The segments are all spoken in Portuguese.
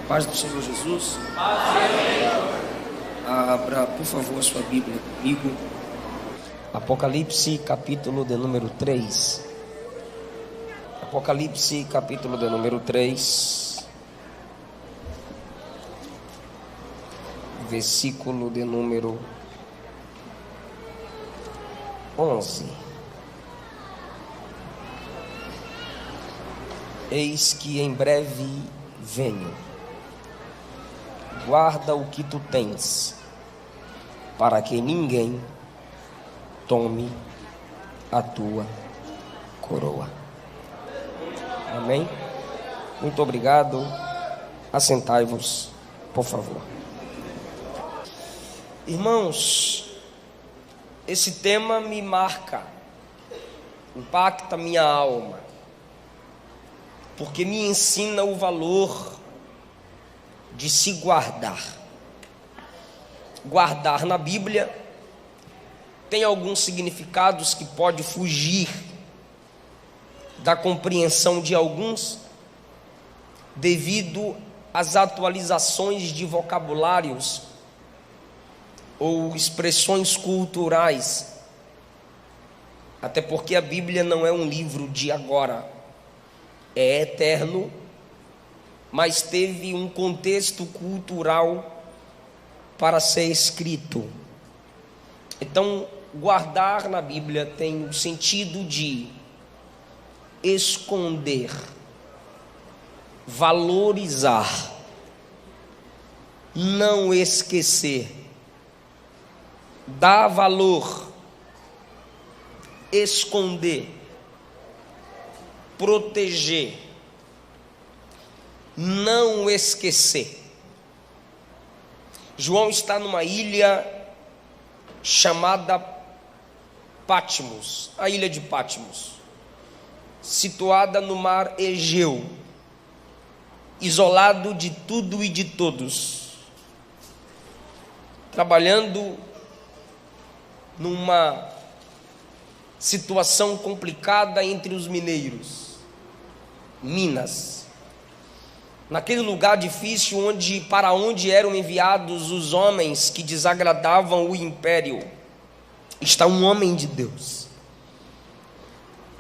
Paz do Senhor Jesus. Abra, por favor, a sua Bíblia comigo. Apocalipse, capítulo de número 3. Apocalipse, capítulo de número 3. Versículo de número 11. Eis que em breve venho. Guarda o que tu tens, para que ninguém tome a tua coroa. Amém? Muito obrigado. Assentai-vos, por favor. Irmãos, esse tema me marca, impacta minha alma, porque me ensina o valor de se guardar. Guardar na Bíblia tem alguns significados que pode fugir da compreensão de alguns, devido às atualizações de vocabulários ou expressões culturais. Até porque a Bíblia não é um livro de agora, é eterno, mas teve um contexto cultural para ser escrito. Então, guardar na Bíblia tem o sentido de esconder, valorizar, não esquecer, dar valor, esconder, proteger, não esquecer. João está numa ilha chamada Patmos, a ilha de Patmos, situada no mar Egeu, isolado de tudo e de todos, trabalhando numa situação complicada entre os mineiros, Minas. Naquele lugar difícil para onde eram enviados os homens que desagradavam o império, está um homem de Deus.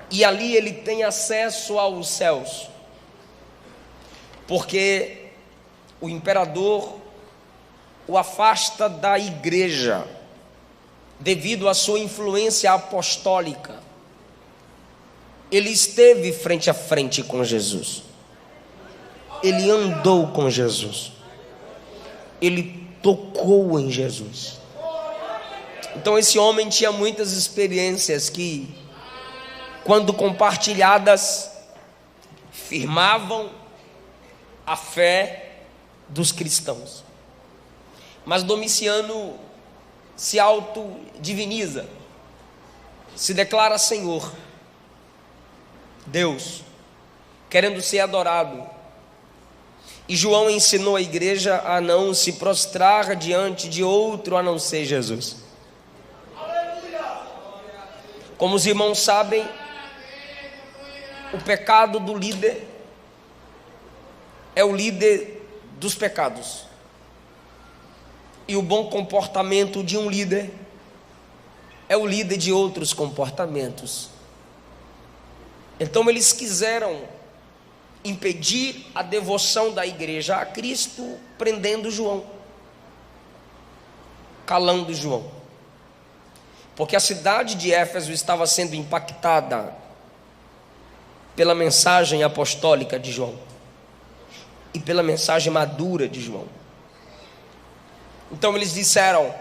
E ali ele tem acesso aos céus, porque o imperador o afasta da igreja, devido à sua influência apostólica. Ele esteve frente a frente com Jesus. Ele andou com Jesus. Ele tocou em Jesus. Então esse homem tinha muitas experiências que, quando compartilhadas, firmavam a fé dos cristãos. Mas Domiciano se autodiviniza, se declara Senhor, Deus, querendo ser adorado. E João ensinou a igreja a não se prostrar diante de outro a não ser Jesus. Como os irmãos sabem, o pecado do líder é o líder dos pecados. E o bom comportamento de um líder é o líder de outros comportamentos. Então eles quiseram impedir a devoção da igreja a Cristo, prendendo João, calando João, porque a cidade de Éfeso estava sendo impactada pela mensagem apostólica de João e pela mensagem madura de João. Então eles disseram: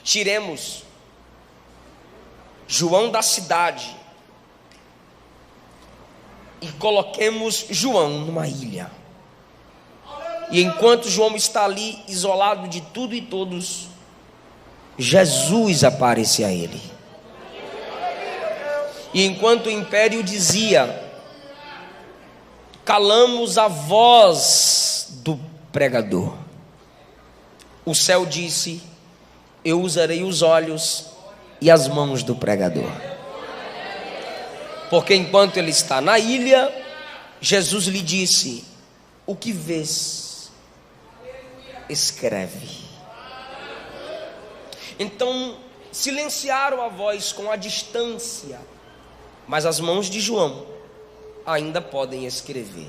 tiremos João da cidade e coloquemos João numa ilha. E enquanto João está ali, isolado de tudo e todos, Jesus aparece a ele. E enquanto o império dizia: calamos a voz do pregador, o céu disse: eu usarei os olhos e as mãos do pregador. Porque enquanto ele está na ilha, Jesus lhe disse: o que vês? escreve. Então, silenciaram a voz com a distância, mas as mãos de João ainda podem escrever.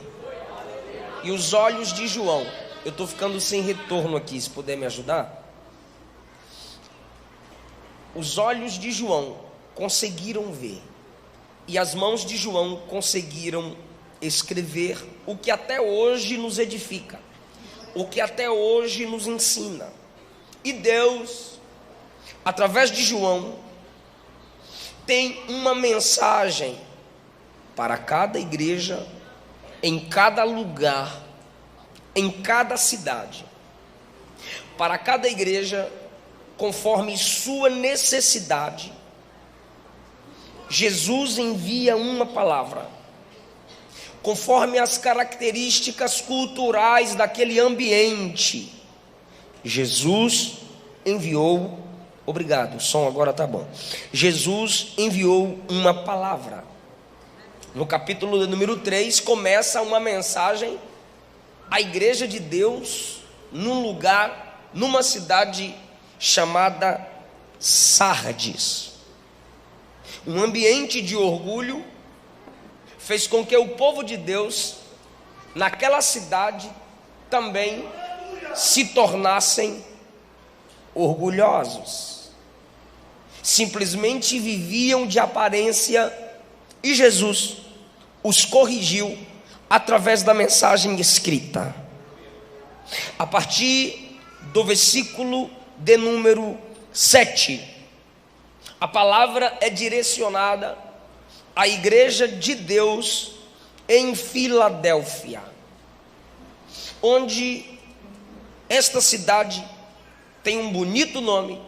E os olhos de João, eu estou ficando sem retorno aqui, se puder me ajudar. Os olhos de João conseguiram ver, e as mãos de João conseguiram escrever o que até hoje nos edifica, o que até hoje nos ensina. E Deus, através de João, tem uma mensagem para cada igreja, em cada lugar, em cada cidade. Para cada igreja, conforme sua necessidade, Jesus envia uma palavra, conforme as características culturais daquele ambiente. Jesus enviou, obrigado, o som agora está bom. Jesus enviou uma palavra. No capítulo número 3, começa uma mensagem à igreja de Deus, num lugar, numa cidade chamada Sardes. Um ambiente de orgulho fez com que o povo de Deus, naquela cidade, também se tornassem orgulhosos. Simplesmente viviam de aparência, e Jesus os corrigiu através da mensagem escrita. A partir do versículo de número 7, a palavra é direcionada à igreja de Deus em Filadélfia, onde esta cidade tem um bonito nome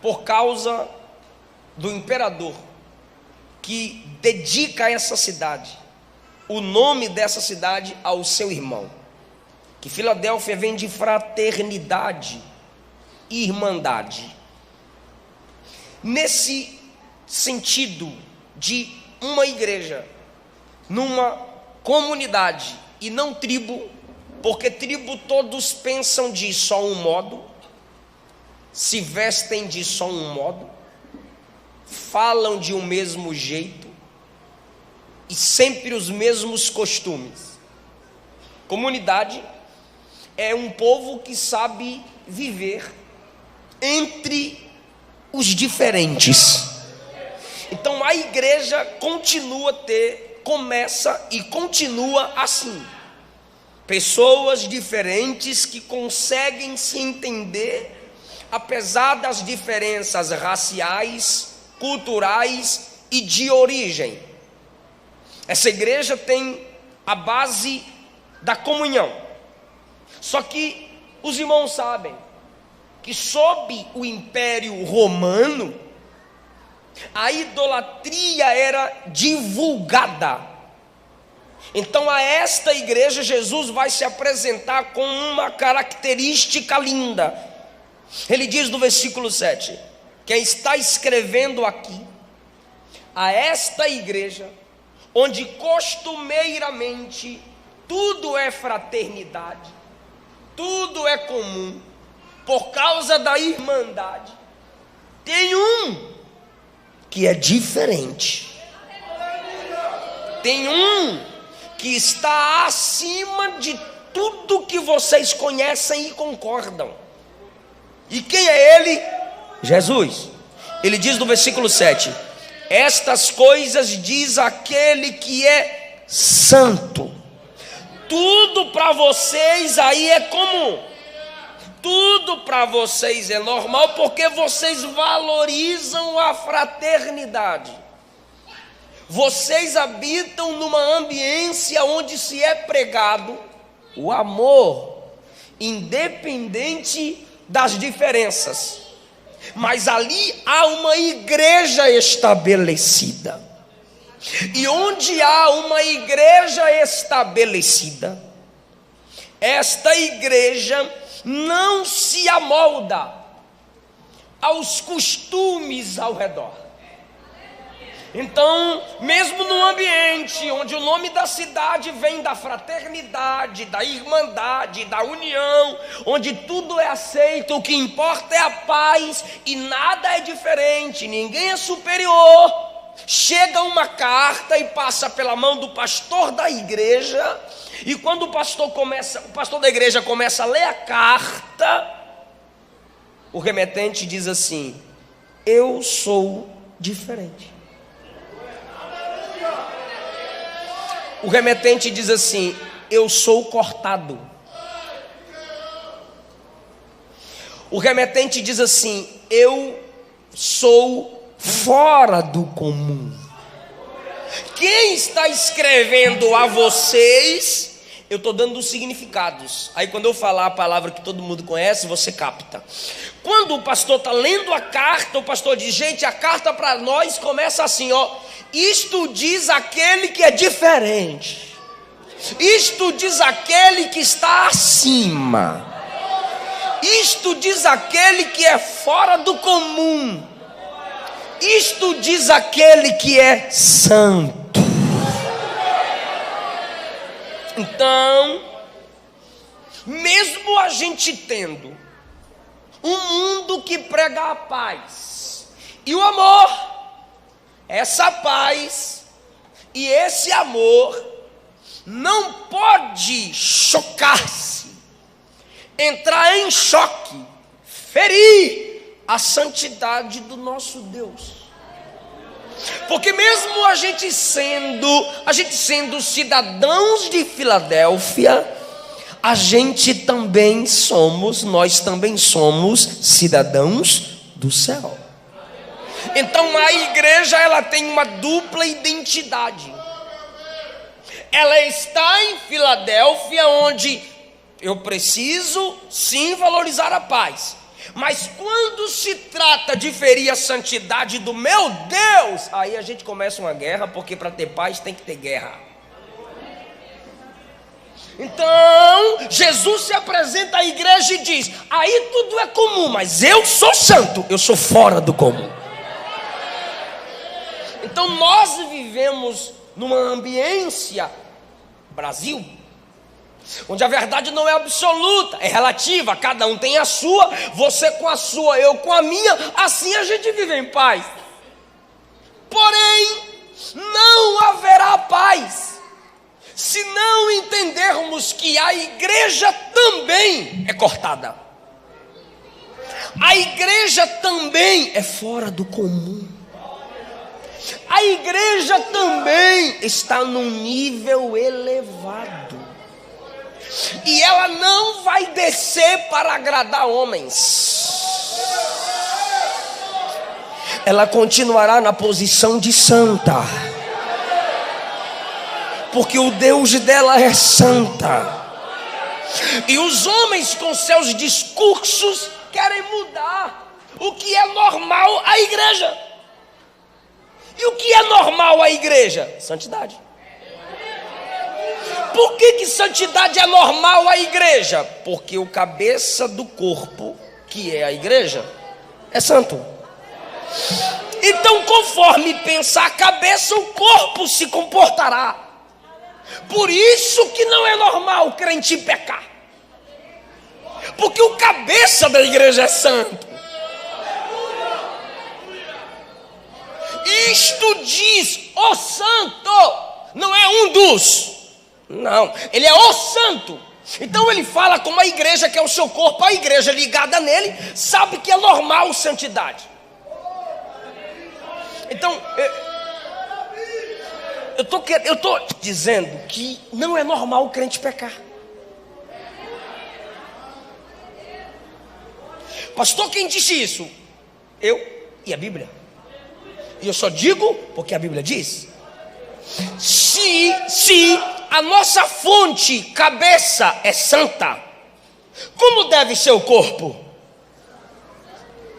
por causa do imperador que dedica essa cidade, o nome dessa cidade, ao seu irmão. Que Filadélfia vem de fraternidade e irmandade. Nesse sentido de uma igreja, numa comunidade e não tribo, porque tribo todos pensam de só um modo, se vestem de só um modo, falam de um mesmo jeito e sempre os mesmos costumes. Comunidade é um povo que sabe viver entre os diferentes. Então a igreja começa e continua assim. Pessoas diferentes que conseguem se entender, apesar das diferenças raciais, culturais e de origem. Essa igreja tem a base da comunhão. Só que os irmãos sabem que sob o Império Romano, a idolatria era divulgada. Então a esta igreja Jesus vai se apresentar com uma característica linda. Ele diz no versículo 7, quem está escrevendo aqui, a esta igreja, onde costumeiramente tudo é fraternidade, tudo é comum, por causa da irmandade, tem um que é diferente, tem um que está acima de tudo que vocês conhecem e concordam. E quem é ele? Jesus. Ele diz no versículo 7, estas coisas diz aquele que é santo. Tudo para vocês aí é comum, tudo para vocês é normal, porque vocês valorizam a fraternidade. Vocês habitam numa ambiência onde se é pregado o amor, independente das diferenças. Mas ali há uma igreja estabelecida. E onde há uma igreja estabelecida, esta igreja não se amolda aos costumes ao redor. Então, mesmo num ambiente onde o nome da cidade vem da fraternidade, da irmandade, da união, onde tudo é aceito, o que importa é a paz e nada é diferente, ninguém é superior, chega uma carta e passa pela mão do pastor da igreja, e quando o pastor da igreja começa a ler a carta, o remetente diz assim: eu sou diferente. O remetente diz assim: eu sou cortado. O remetente diz assim: eu sou fora do comum. Quem está escrevendo a vocês, eu estou dando os significados. Aí quando eu falar a palavra que todo mundo conhece, você capta. Quando o pastor está lendo a carta, o pastor diz: gente, a carta para nós começa assim, ó. Isto diz aquele que é diferente. Isto diz aquele que está acima. Isto diz aquele que é fora do comum. Isto diz aquele que é santo. Então, mesmo a gente tendo um mundo que prega a paz e o amor, essa paz e esse amor não pode chocar-se, entrar em choque, ferir a santidade do nosso Deus. Porque mesmo a gente sendo cidadãos de Filadélfia, nós também somos cidadãos do céu. Então a igreja, ela tem uma dupla identidade. Ela está em Filadélfia, onde eu preciso sim valorizar a paz, mas quando se trata de ferir a santidade do meu Deus, aí a gente começa uma guerra, porque para ter paz tem que ter guerra. Então Jesus se apresenta à igreja e diz: aí tudo é comum, mas eu sou santo, eu sou fora do comum. Então nós vivemos numa ambiência, Brasil, onde a verdade não é absoluta, é relativa, cada um tem a sua, você com a sua, eu com a minha, assim a gente vive em paz. Porém, não haverá paz se não entendermos que a igreja também é cortada. A igreja também é fora do comum. A igreja também está num nível elevado. E ela não vai descer para agradar homens. Ela continuará na posição de santa. Porque o Deus dela é santa. E os homens com seus discursos querem mudar o que é normal à igreja. E o que é normal à igreja? Santidade. Por que santidade é normal à igreja? Porque o cabeça do corpo, que é a igreja, é santo. Então, conforme pensa a cabeça, o corpo se comportará. Por isso que não é normal o crente pecar. Porque o cabeça da igreja é santo. Isto diz o santo, não é um dos. Não, ele é o santo. Então ele fala como a igreja, que é o seu corpo, a igreja ligada nele, sabe que é normal santidade. Então, eu estou dizendo que não é normal o crente pecar. Pastor, quem disse isso? Eu e a Bíblia. E eu só digo porque a Bíblia diz. Se a nossa fonte, cabeça, é santa, como deve ser o corpo?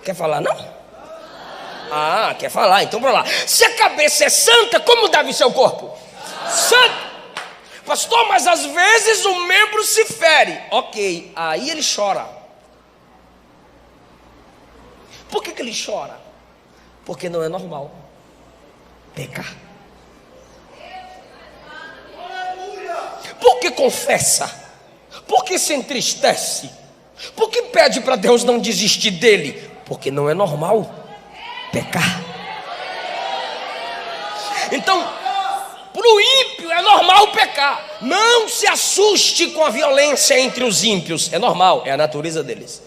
Quer falar não? Ah, quer falar, então bora lá. Se a cabeça é santa, como deve ser o corpo? Santo. Pastor, mas às vezes o membro se fere. Ok, aí ele chora. Por que ele chora? Porque não é normal. pecar. Por que confessa? Por que se entristece? Por que pede para Deus não desistir dele? Porque não é normal pecar. Então, para o ímpio é normal pecar. Não se assuste com a violência entre os ímpios. É normal, é a natureza deles.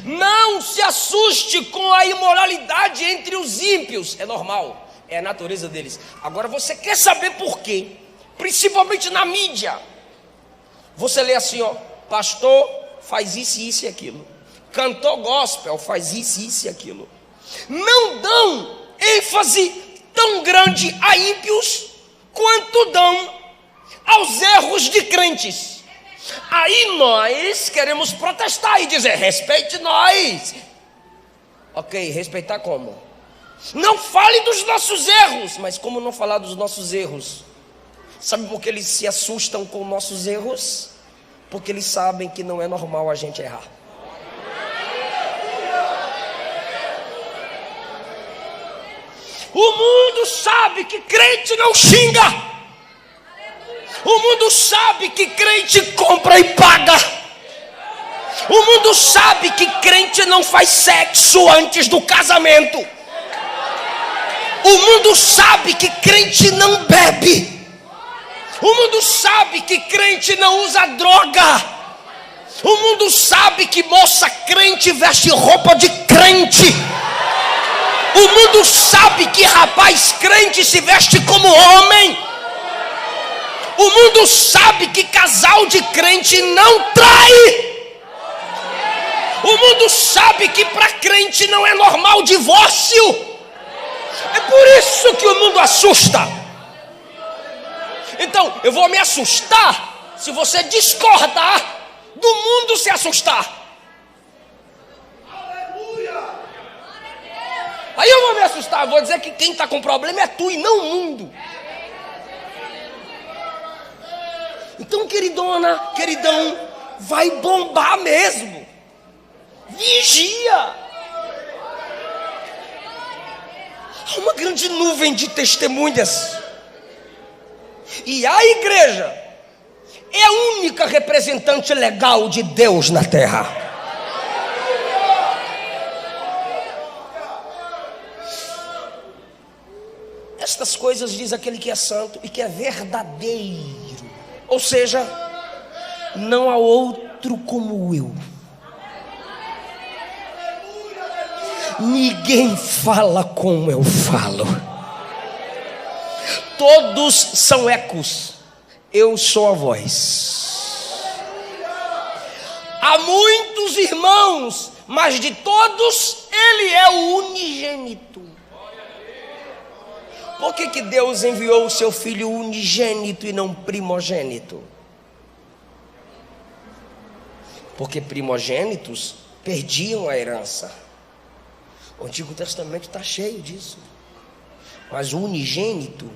Não se assuste com a imoralidade entre os ímpios. É normal, é a natureza deles. Agora você quer saber por quê? Principalmente na mídia. Você lê assim, ó: pastor faz isso e aquilo, cantor gospel faz isso e aquilo. Não dão ênfase tão grande a ímpios quanto dão aos erros de crentes. Aí nós queremos protestar e dizer: respeite nós. Ok, respeitar como? Não fale dos nossos erros. Mas como não falar dos nossos erros? Sabe por que eles se assustam com nossos erros? Porque eles sabem que não é normal a gente errar. O mundo sabe que crente não xinga. O mundo sabe que crente compra e paga. O mundo sabe que crente não faz sexo antes do casamento. O mundo sabe que crente não bebe. O mundo sabe que crente não usa droga. O mundo sabe que moça crente veste roupa de crente. O mundo sabe que rapaz crente se veste como homem. O mundo sabe que casal de crente não trai. O mundo sabe que para crente não é normal divórcio. É por isso que o mundo assusta. Então, eu vou me assustar se você discordar do mundo se assustar. Aí eu vou me assustar, vou dizer que quem está com problema é tu e não o mundo. Então, queridona, queridão, vai bombar mesmo. Vigia. Há uma grande nuvem de testemunhas. E a igreja é a única representante legal de Deus na terra. Estas coisas diz aquele que é santo e que é verdadeiro. Ou seja, não há outro como eu. Ninguém fala como eu falo. Todos são ecos. Eu sou a voz. Há muitos irmãos, mas de todos ele é o unigênito. Por que Deus enviou o seu filho unigênito e não primogênito? Porque primogênitos perdiam a herança. O Antigo Testamento está cheio disso. Mas o unigênito,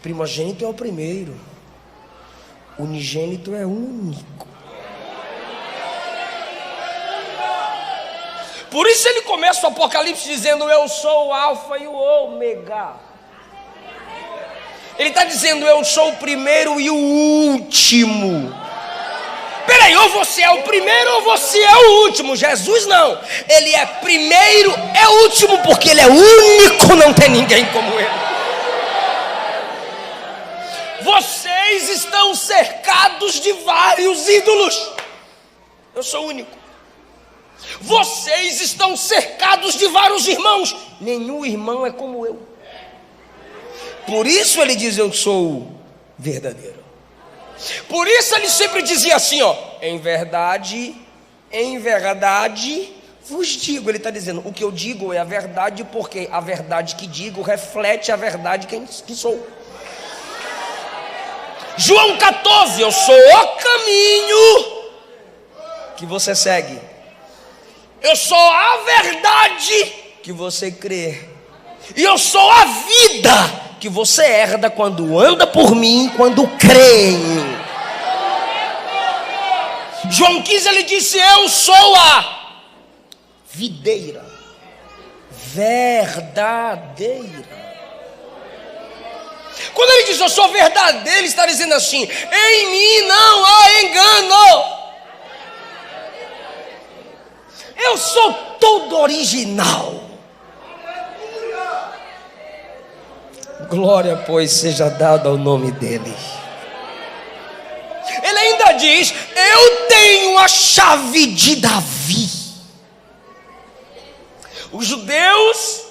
primogênito é o primeiro, unigênito é único. Por isso ele começa o Apocalipse dizendo: eu sou o alfa e o ômega. Ele está dizendo: eu sou o primeiro e o último. Peraí, ou você é o primeiro ou você é o último. Jesus não, ele é primeiro, é último, porque ele é único, não tem ninguém como ele. Vocês estão cercados de vários ídolos. Eu sou único. Vocês estão cercados de vários irmãos. Nenhum irmão é como eu. Por isso ele diz: eu sou verdadeiro. Por isso ele sempre dizia assim, ó: em verdade vos digo. Ele está dizendo: o que eu digo é a verdade, porque a verdade que digo reflete a verdade que sou. João 14: eu sou o caminho que você segue. Eu sou a verdade que você crê. E eu sou a vida que você herda quando anda por mim, quando crê em mim. João 15 ele disse: eu sou a videira verdadeira. Quando ele diz eu sou verdadeiro, ele está dizendo assim: em mim não há engano. Eu sou todo original. Glória, pois, seja dada ao nome dele. Ele ainda diz: eu tenho a chave de Davi. Os judeus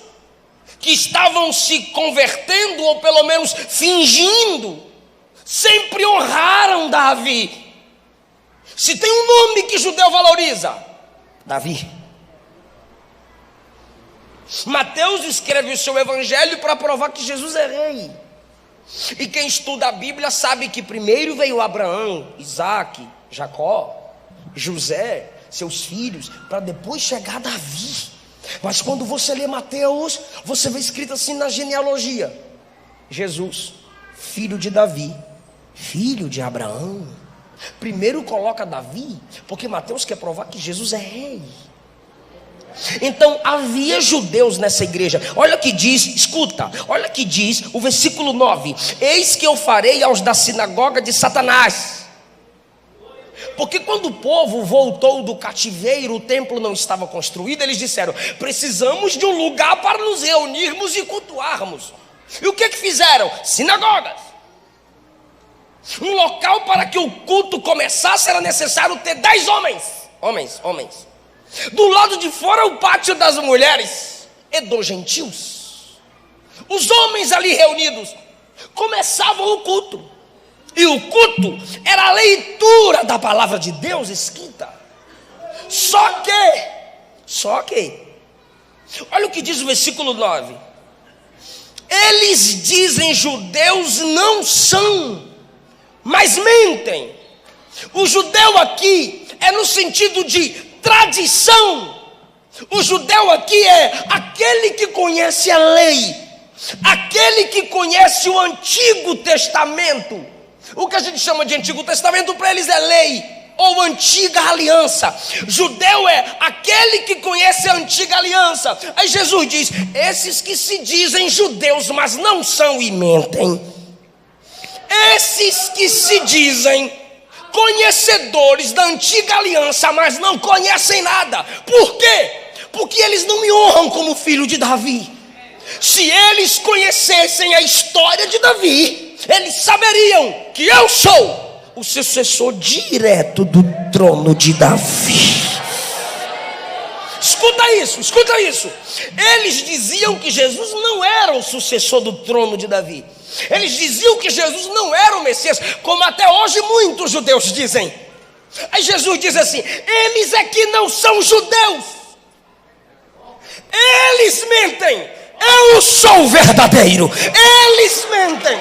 que estavam se convertendo, ou pelo menos fingindo, sempre honraram Davi. Se tem um nome que judeu valoriza, Davi. Mateus escreve o seu evangelho para provar que Jesus é rei. E quem estuda a Bíblia sabe que primeiro veio Abraão, Isaac, Jacó, José, seus filhos, para depois chegar Davi. Mas quando você lê Mateus, você vê escrito assim na genealogia: Jesus, filho de Davi, filho de Abraão. Primeiro coloca Davi, porque Mateus quer provar que Jesus é rei. Então havia judeus nessa igreja. Olha o que diz, escuta, olha o que diz o versículo 9: eis que eu farei aos da sinagoga de Satanás. Porque quando o povo voltou do cativeiro, o templo não estava construído, eles disseram: precisamos de um lugar para nos reunirmos e cultuarmos. E o que fizeram? Sinagogas. Um local para que o culto começasse era necessário ter 10 homens. Do lado de fora o pátio das mulheres e dos gentios. Os homens ali reunidos começavam o culto. E o culto era a leitura da palavra de Deus escrita. Só que, olha o que diz o versículo 9: eles dizem judeus, não são, mas mentem. O judeu aqui é no sentido de tradição. O judeu aqui é aquele que conhece a lei, aquele que conhece o Antigo Testamento. O que a gente chama de Antigo Testamento para eles é lei ou antiga aliança. Judeu é aquele que conhece a antiga aliança. Aí Jesus diz: esses que se dizem judeus, mas não são e mentem, esses que se dizem conhecedores da antiga aliança, mas não conhecem nada. Por quê? Porque eles não me honram como filho de Davi. Se eles conhecessem a história de Davi, eles saberiam que eu sou o sucessor direto do trono de Davi. Escuta isso. Eles diziam que Jesus não era o sucessor do trono de Davi. Eles diziam que Jesus não era o Messias, como até hoje muitos judeus dizem. Aí Jesus diz assim: eles é que não são judeus, eles mentem. Eu sou o verdadeiro, eles mentem.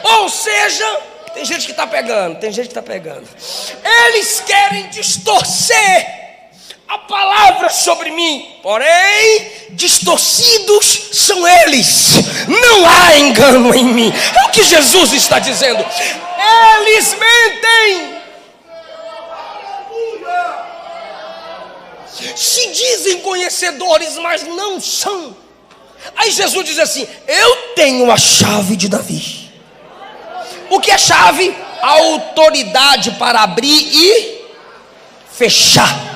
Ou seja, tem gente que está pegando. Eles querem distorcer a palavra sobre mim, porém distorcidos são eles. Não há engano em mim. É o que Jesus está dizendo. Eles mentem. Se dizem conhecedores, mas não são. Aí Jesus diz assim: eu tenho a chave de Davi. O que é chave? A autoridade para abrir e fechar.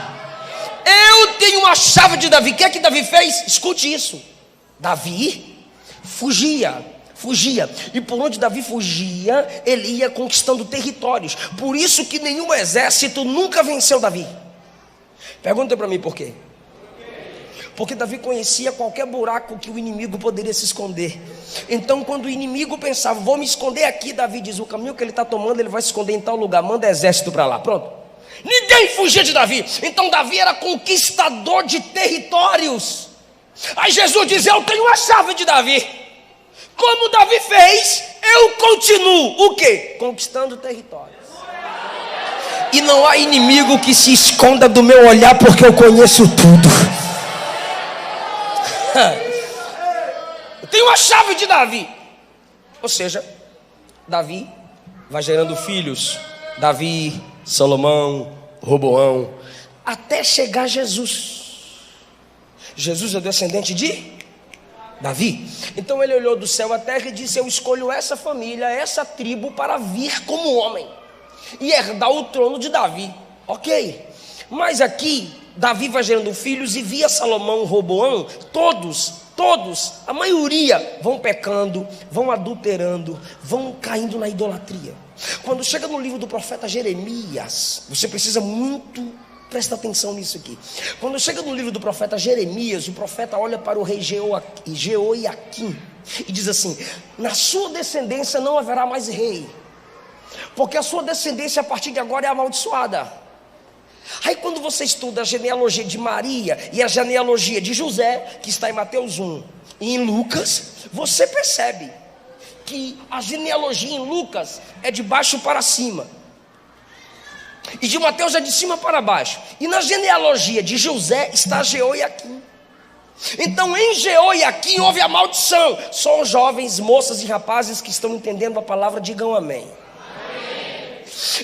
Eu tenho a chave de Davi. O que é que Davi fez? Escute isso. Davi fugia. E por onde Davi fugia, ele ia conquistando territórios. Por isso que nenhum exército nunca venceu Davi. Pergunta para mim por quê? Porque Davi conhecia qualquer buraco que o inimigo poderia se esconder. Então quando o inimigo pensava: vou me esconder aqui, Davi diz: o caminho que ele está tomando, ele vai se esconder em tal lugar, manda exército para lá. Pronto. Ninguém fugia de Davi. Então Davi era conquistador de territórios. Aí Jesus diz: eu tenho a chave de Davi. Como Davi fez, eu continuo o quê? Conquistando territórios. E não há inimigo que se esconda do meu olhar, porque eu conheço tudo. Eu tenho a chave de Davi. Ou seja, Davi vai gerando filhos. Davi, Salomão, Roboão, até chegar Jesus. Jesus é descendente de Davi. Então ele olhou do céu à terra e disse: eu escolho essa família, essa tribo para vir como homem e herdar o trono de Davi. Ok, mas aqui Davi vai gerando filhos e via Salomão, Roboão, todos, a maioria vão pecando, vão adulterando, vão caindo na idolatria. Quando chega no livro do profeta Jeremias, você precisa muito prestar atenção nisso aqui. Quando chega no livro do profeta Jeremias, o profeta olha para o rei Jeoiaquim e diz assim: na sua descendência não haverá mais rei, porque a sua descendência a partir de agora é amaldiçoada. Aí quando você estuda a genealogia de Maria e a genealogia de José, que está em Mateus 1 e em Lucas, você percebe que a genealogia em Lucas é de baixo para cima, e de Mateus é de cima para baixo. E na genealogia de José está Jeoiaquim. Então em Jeoiaquim houve a maldição. Só os jovens, moças e rapazes que estão entendendo a palavra, digam amém.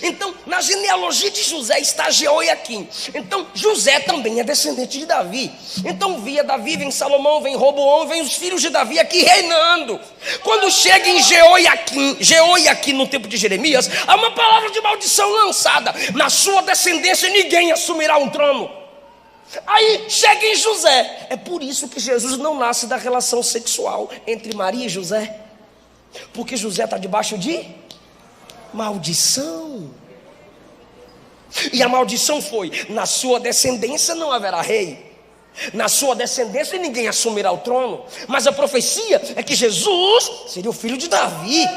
Então na genealogia de José está Jeoiaquim. Então José também é descendente de Davi. Então via Davi, vem Salomão, vem Roboão, vem os filhos de Davi aqui reinando. Quando chega em Jeoiaquim no tempo de Jeremias, há uma palavra de maldição lançada: na sua descendência ninguém assumirá um trono. Aí chega em José. É por isso que Jesus não nasce da relação sexual entre Maria e José, porque José está debaixo de maldição. E a maldição foi: na sua descendência não haverá rei, na sua descendência ninguém assumirá o trono. Mas a profecia é que Jesus seria o filho de Davi.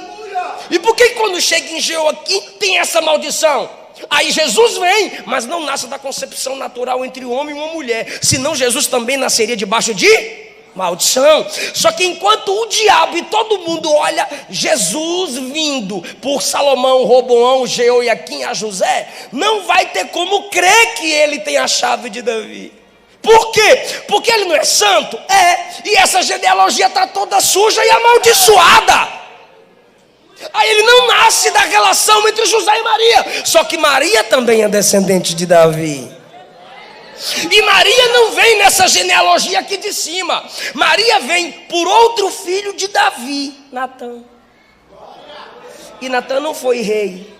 E por que quando chega em Jeoiaquim tem essa maldição? Aí Jesus vem, mas não nasce da concepção natural entre um homem e uma mulher, senão Jesus também nasceria debaixo de maldição. Só que enquanto o diabo e todo mundo olha Jesus vindo por Salomão, Roboão, Jeoiaquim a José, não vai ter como crer que ele tem a chave de Davi. Por quê? Porque ele não é santo? E essa genealogia está toda suja e amaldiçoada. Aí ele não nasce da relação entre José e Maria. Só que Maria também é descendente de Davi. E Maria não vem nessa genealogia aqui de cima. Maria vem por outro filho de Davi, Natã. E Natã não foi rei.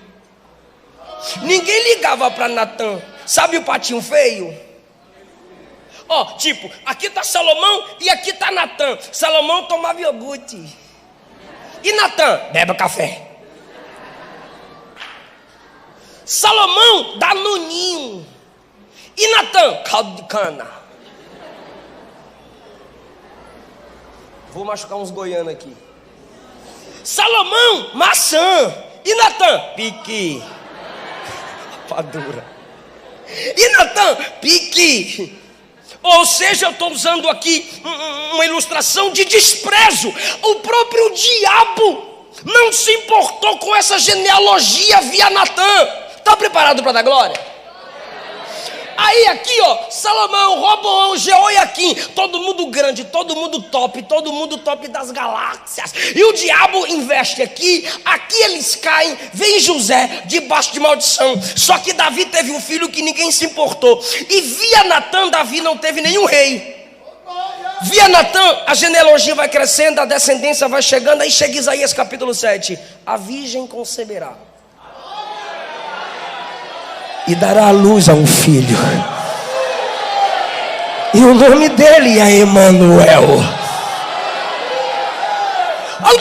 Ninguém ligava para Natã. Sabe o patinho feio? Tipo, aqui está Salomão e aqui está Natã. Salomão tomava iogurte e Natã bebe café. Salomão dá noninho e Natã caldo de cana. Vou machucar uns goianos aqui. Salomão maçã e Natã pique. Rapadura. E Natã pique. Ou seja, eu estou usando aqui uma ilustração de desprezo. O próprio diabo não se importou com essa genealogia via Natã. Está preparado para dar glória? Aí aqui Salomão, Roboão, Jeoiaquim, todo mundo grande, todo mundo top das galáxias. E o diabo investe aqui eles caem, vem José debaixo de maldição. Só que Davi teve um filho que ninguém se importou. E via Natã, Davi não teve nenhum rei. Via Natã, a genealogia vai crescendo, a descendência vai chegando. Aí chega Isaías capítulo 7. A virgem conceberá e dará à luz a um filho, e o nome dele é Emanuel. O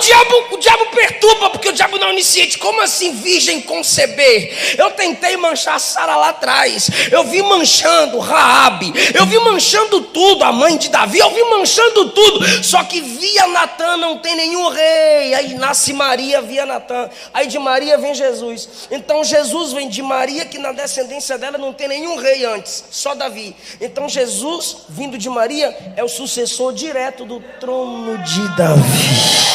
diabo perturba, porque o diabo não é onisciente. Como assim virgem conceber? Eu tentei manchar Sara lá atrás. Eu vi manchando Raabe. Eu vi manchando tudo, a mãe de Davi. Eu vi manchando tudo. Só que via Natã não tem nenhum rei. Aí nasce Maria via Natã. Aí de Maria vem Jesus. Então Jesus vem de Maria, que na descendência dela não tem nenhum rei antes, só Davi. Então Jesus, vindo de Maria, é o sucessor direto do trono de Davi.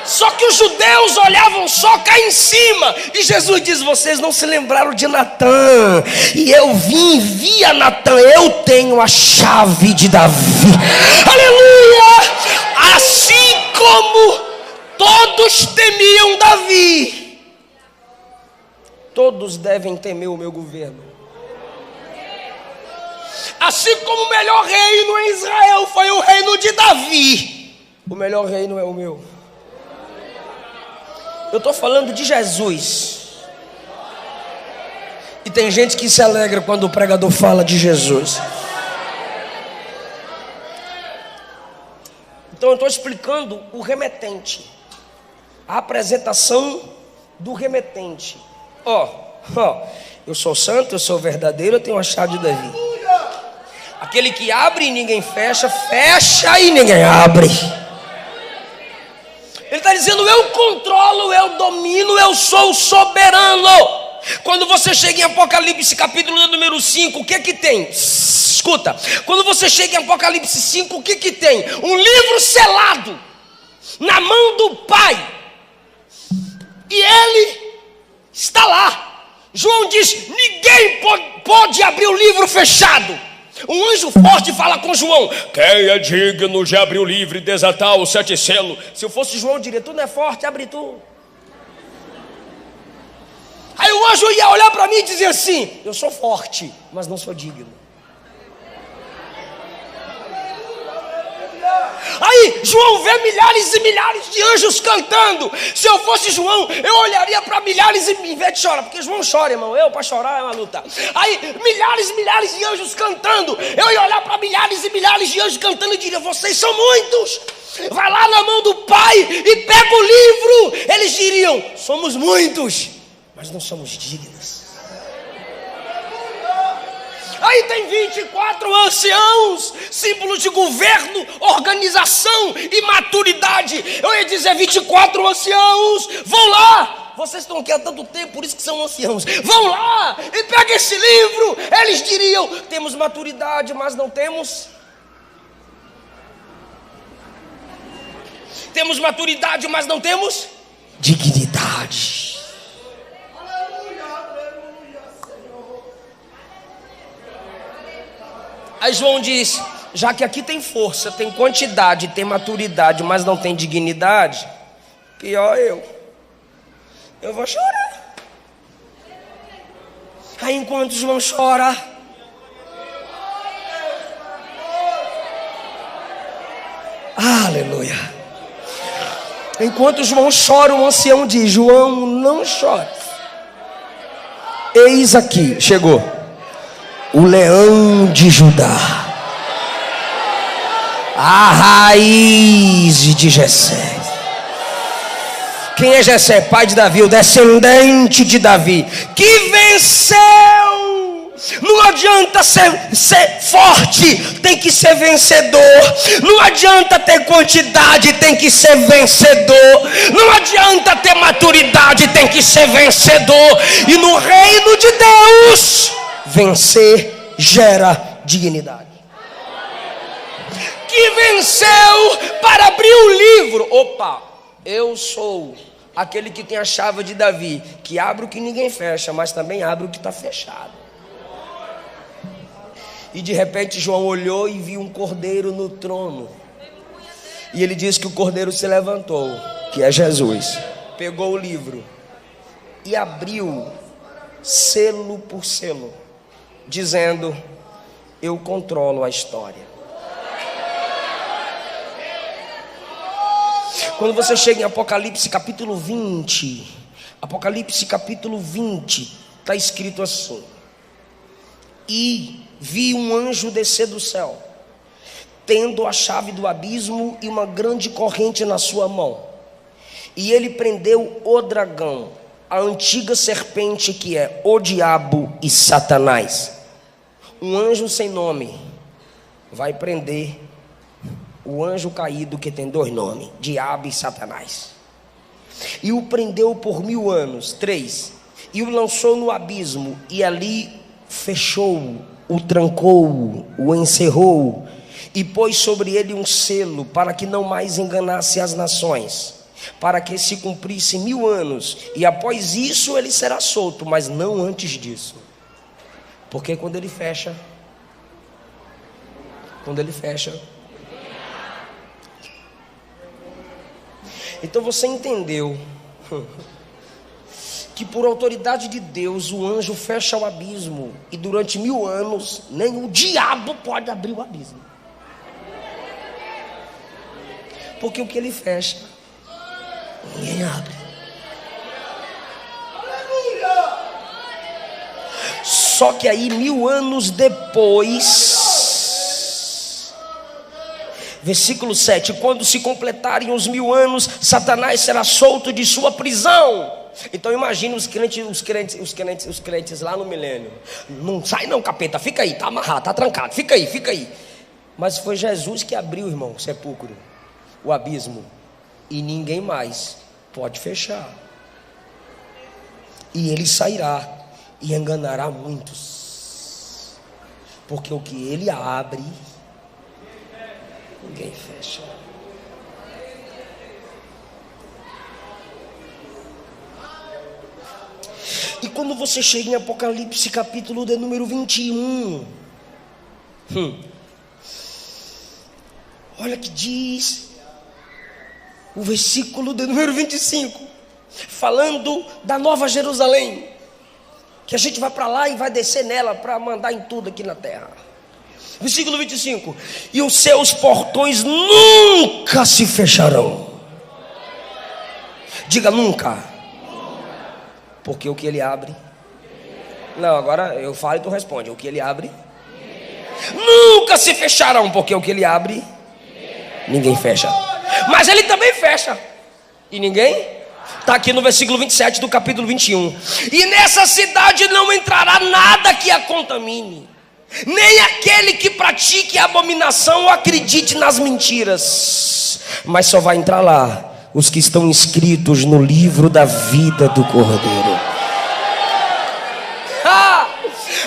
Só que os judeus olhavam só cá em cima. E Jesus diz: vocês não se lembraram de Natã. E eu vim via Natã. Eu tenho a chave de Davi. Aleluia! Assim como todos temiam Davi, todos devem temer o meu governo. Assim como o melhor reino em Israel foi o reino de Davi, o melhor reino é o meu. Eu estou falando de Jesus. E tem gente que se alegra quando o pregador fala de Jesus. Então eu estou explicando o remetente, a apresentação do remetente. Eu sou santo, eu sou verdadeiro, eu tenho a chave de Davi. Aquele que abre e ninguém fecha, fecha e ninguém abre. Ele está dizendo: eu controlo, eu domino, eu sou soberano. Quando você chega em Apocalipse capítulo número 5, o que que tem? Escuta, quando você chega em Apocalipse 5, o que que tem? Um livro selado na mão do Pai, e ele está lá. João diz: ninguém pode abrir o livro fechado. Um anjo forte fala com João: quem é digno de abrir o livro e desatar os 7 selos? Se eu fosse João, eu diria: tu não é forte, abre tu. Aí o anjo ia olhar para mim e dizer assim: eu sou forte, mas não sou digno. Aí João vê milhares e milhares de anjos cantando. Se eu fosse João, eu olharia para milhares e em vez de chorar, porque João chora, irmão. Eu para chorar é uma luta. Aí milhares e milhares de anjos cantando. Eu ia olhar para milhares e milhares de anjos cantando e diria: vocês são muitos. Vai lá na mão do Pai e pega o livro. Eles diriam: somos muitos, mas não somos dignos. Aí tem 24 anciãos, símbolos de governo, organização e maturidade. Eu ia dizer: 24 anciãos, vão lá. Vocês estão aqui há tanto tempo, por isso que são anciãos. Vão lá e pega esse livro. Eles diriam: temos maturidade, mas não temos. Temos maturidade, mas não temos dignidade. Aí João diz: já que aqui tem força, tem quantidade, tem maturidade, mas não tem dignidade, pior eu vou chorar. Aí enquanto João chora, aleluia, enquanto João chora, o ancião diz: João, não chore. Eis aqui, chegou o leão de Judá, a raiz de Jessé. Quem é Jessé? Pai de Davi, o descendente de Davi, que venceu. Não adianta ser forte, tem que ser vencedor. Não adianta ter quantidade, tem que ser vencedor. Não adianta ter maturidade, tem que ser vencedor. E no reino de Deus, vencer gera dignidade. Que venceu para abrir o livro. Opa, eu sou aquele que tem a chave de Davi, que abre o que ninguém fecha, mas também abre o que está fechado. E de repente João olhou e viu um cordeiro no trono. E ele diz que o cordeiro se levantou, que é Jesus, pegou o livro e abriu selo por selo, dizendo: eu controlo a história. Quando você chega em Apocalipse capítulo 20, Apocalipse capítulo 20, está escrito assim: e vi um anjo descer do céu, tendo a chave do abismo e uma grande corrente na sua mão. E ele prendeu o dragão, a antiga serpente, que é o diabo e Satanás. Um anjo sem nome vai prender o anjo caído, que tem 2 nomes, diabo e Satanás. E o prendeu por 1000 anos, 3, e o lançou no abismo, e ali fechou, o trancou, o encerrou, e pôs sobre ele um selo, para que não mais enganasse as nações, para que se cumprisse 1000 anos, e após isso ele será solto, mas não antes disso. Porque quando ele fecha, então você entendeu que por autoridade de Deus o anjo fecha o abismo, e durante 1000 anos nem o diabo pode abrir o abismo, porque o que ele fecha, ninguém abre. Só que aí 1000 anos depois, versículo 7, quando se completarem os 1000 anos, Satanás será solto de sua prisão. Então imagine os crentes lá no milênio. Não sai não, capeta, fica aí, tá amarrado, tá trancado, fica aí. Mas foi Jesus que abriu, irmão, o sepulcro, o abismo, e ninguém mais pode fechar. E ele sairá e enganará muitos, porque o que ele abre, ninguém fecha. E quando você chega em Apocalipse capítulo de número 21, olha que diz o versículo de número 25, falando da Nova Jerusalém, que a gente vai para lá e vai descer nela para mandar em tudo aqui na terra. Versículo 25: e os seus portões nunca se fecharão. Diga nunca. Porque o que ele abre, não, agora eu falo e tu responde. O que ele abre, nunca se fecharão, porque o que ele abre, ninguém fecha. Mas ele também fecha, e ninguém. Está aqui no versículo 27 do capítulo 21. E nessa cidade não entrará nada que a contamine, nem aquele que pratique a abominação ou acredite nas mentiras, mas só vai entrar lá os que estão inscritos no livro da vida do Cordeiro.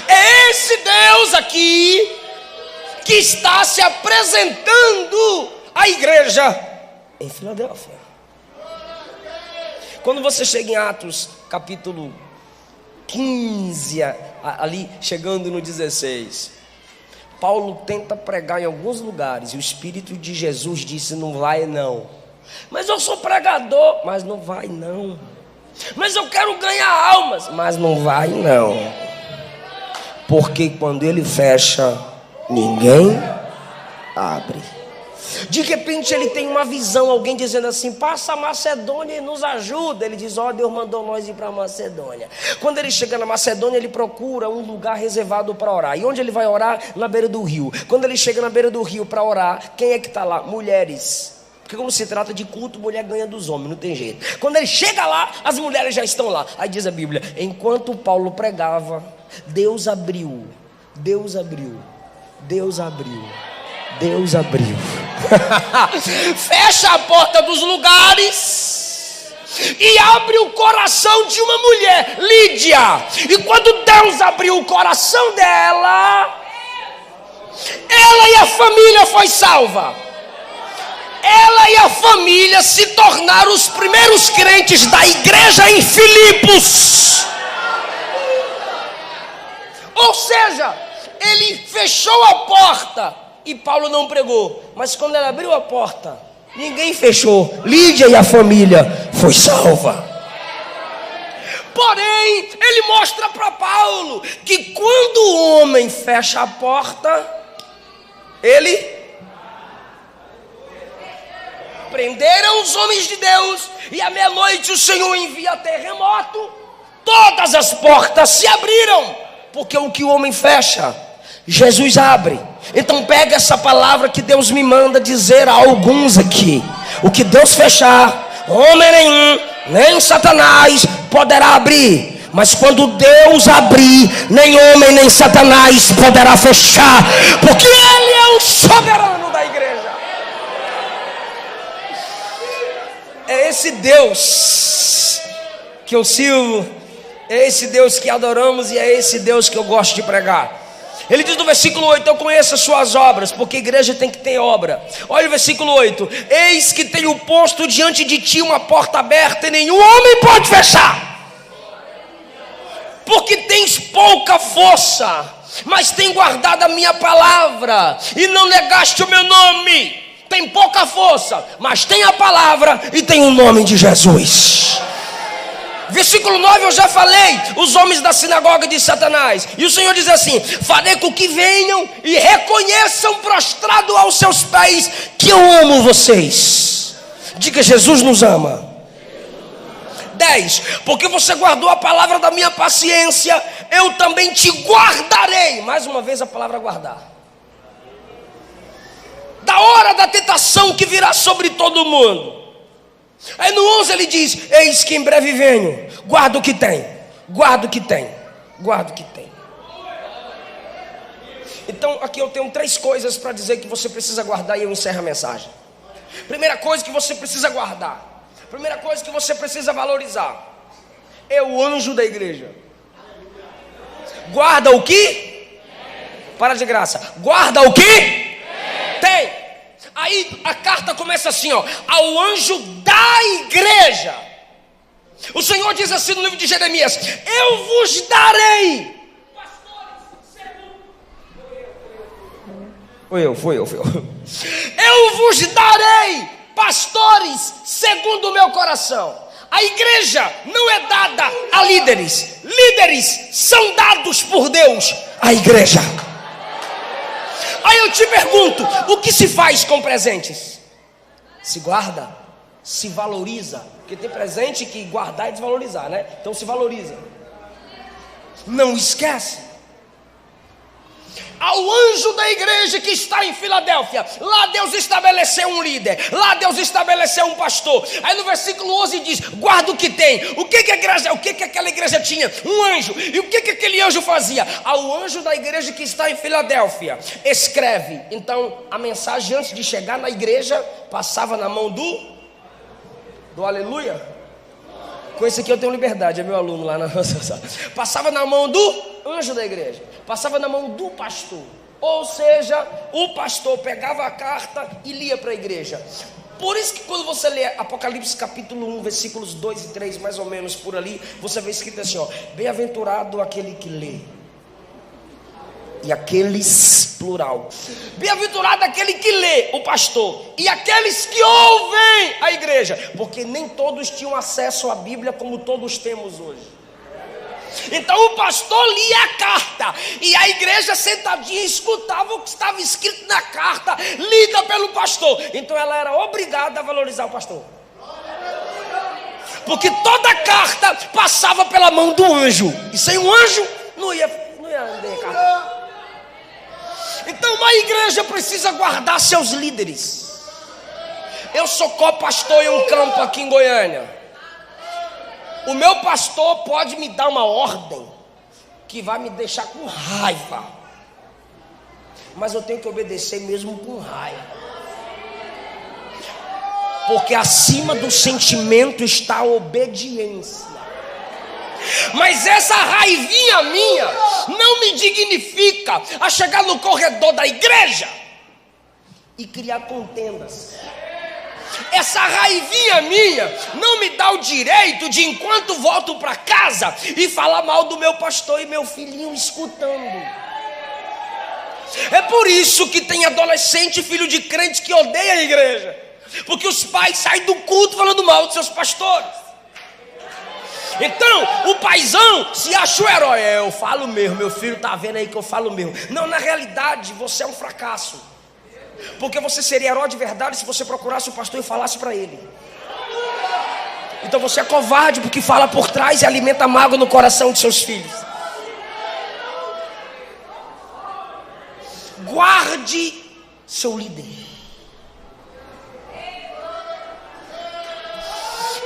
É esse Deus aqui que está se apresentando à igreja em Filadélfia. Quando você chega em Atos capítulo 15, ali chegando no 16, Paulo tenta pregar em alguns lugares, e o Espírito de Jesus disse: não vai não. Mas eu sou pregador, mas não vai não. Mas eu quero ganhar almas, mas não vai não. Porque quando ele fecha, ninguém abre. De repente ele tem uma visão, alguém dizendo assim: passa a Macedônia e nos ajuda. Ele diz: ó, Deus mandou nós ir para a Macedônia. Quando ele chega na Macedônia, ele procura um lugar reservado para orar. E onde ele vai orar? Na beira do rio. Quando ele chega na beira do rio para orar, quem é que está lá? Mulheres. Porque quando se trata de culto, mulher ganha dos homens, não tem jeito. Quando ele chega lá, as mulheres já estão lá. Aí diz a Bíblia: enquanto Paulo pregava, Deus abriu. Fecha a porta dos lugares e abre o coração de uma mulher, Lídia. E quando Deus abriu o coração dela, ela e a família foi salva. Ela e a família se tornaram os primeiros crentes da igreja em Filipos. Ou seja, ele fechou a porta e Paulo não pregou. Mas quando ele abriu a porta, ninguém fechou. Lídia e a família foi salva. Porém, ele mostra para Paulo que quando o homem fecha a porta, ele... Prenderam os homens de Deus, e à meia-noite o Senhor envia terremoto. Todas as portas se abriram, porque o que o homem fecha, Jesus abre. Então pega essa palavra que Deus me manda dizer a alguns aqui: o que Deus fechar, homem nenhum, nem Satanás poderá abrir. Mas quando Deus abrir, nem homem nem Satanás poderá fechar, porque Ele é o soberano da igreja. É esse Deus que eu sirvo, é esse Deus que adoramos, e é esse Deus que eu gosto de pregar. Ele diz no versículo 8: eu conheço as suas obras, porque a igreja tem que ter obra. Olha o versículo 8: eis que tenho posto diante de ti uma porta aberta, e nenhum homem pode fechar. Porque tens pouca força, mas tem guardado a minha palavra, e não negaste o meu nome. Tem pouca força, mas tem a palavra e tem o nome de Jesus. Versículo 9 eu já falei, os homens da sinagoga de Satanás. E o Senhor diz assim: farei com que venham e reconheçam prostrado aos seus pés que eu amo vocês. Diga: Jesus nos ama. 10, porque você guardou a palavra da minha paciência, eu também te guardarei. Mais uma vez a palavra guardar. Da hora da tentação que virá sobre todo mundo. Aí no 11 ele diz: eis que em breve venho, guarda o que tem, guarda o que tem, guarda o que tem. Então aqui eu tenho 3 coisas para dizer que você precisa guardar e eu encerro a mensagem. Primeira coisa que você precisa guardar, primeira coisa que você precisa valorizar, é o anjo da igreja. Guarda o que? Para de graça. Guarda o que? Tem. Aí a carta começa assim, ó: ao anjo da igreja. O Senhor diz assim no livro de Jeremias: eu vos darei. Foi eu. Eu vos darei pastores segundo o meu coração. A igreja não é dada a líderes. Líderes são dados por Deus à igreja. Aí eu te pergunto: o que se faz com presentes? Se guarda, se valoriza. Porque tem presente que guardar é desvalorizar, né? Então se valoriza. Não esquece. Ao anjo da igreja que está em Filadélfia, lá Deus estabeleceu um líder, lá Deus estabeleceu um pastor. Aí no versículo 11 diz: guarda o que tem. O que aquela igreja tinha? Um anjo. E o que aquele anjo fazia? Ao anjo da igreja que está em Filadélfia, escreve. Então a mensagem, antes de chegar na igreja, passava na mão do aleluia. Com esse aqui eu tenho liberdade, é meu aluno lá na passava na mão do anjo da igreja, passava na mão do pastor. Ou seja, o pastor pegava a carta e lia para a igreja. Por isso que quando você lê Apocalipse capítulo 1, versículos 2 e 3, mais ou menos por ali, você vê escrito assim, ó: bem-aventurado aquele que lê. E aqueles, plural, bem-aventurado aquele que lê, o pastor, e aqueles que ouvem, a igreja. Porque nem todos tinham acesso à Bíblia como todos temos hoje. Então o pastor lia a carta, e a igreja sentadinha escutava o que estava escrito na carta, lida pelo pastor. Então ela era obrigada a valorizar o pastor, porque toda a carta passava pela mão do anjo, e sem um anjo não ia ler a carta. Então uma igreja precisa guardar seus líderes. Eu sou co-pastor em um campo aqui em Goiânia. O meu pastor pode me dar uma ordem que vai me deixar com raiva, mas eu tenho que obedecer mesmo com raiva, porque acima do sentimento está a obediência. Mas essa raivinha minha não me dignifica a chegar no corredor da igreja e criar contendas. Essa raivinha minha não me dá o direito de, enquanto volto para casa, e falar mal do meu pastor e meu filhinho escutando. É por isso que tem adolescente, filho de crente, que odeia a igreja, porque os pais saem do culto falando mal dos seus pastores. Então o paizão se acha o herói. Eu falo mesmo, meu filho está vendo aí que eu falo mesmo. Não, na realidade você é um fracasso, porque você seria herói de verdade se você procurasse o pastor e falasse para ele. Então você é covarde, porque fala por trás e alimenta mágoa no coração de seus filhos. Guarde seu líder.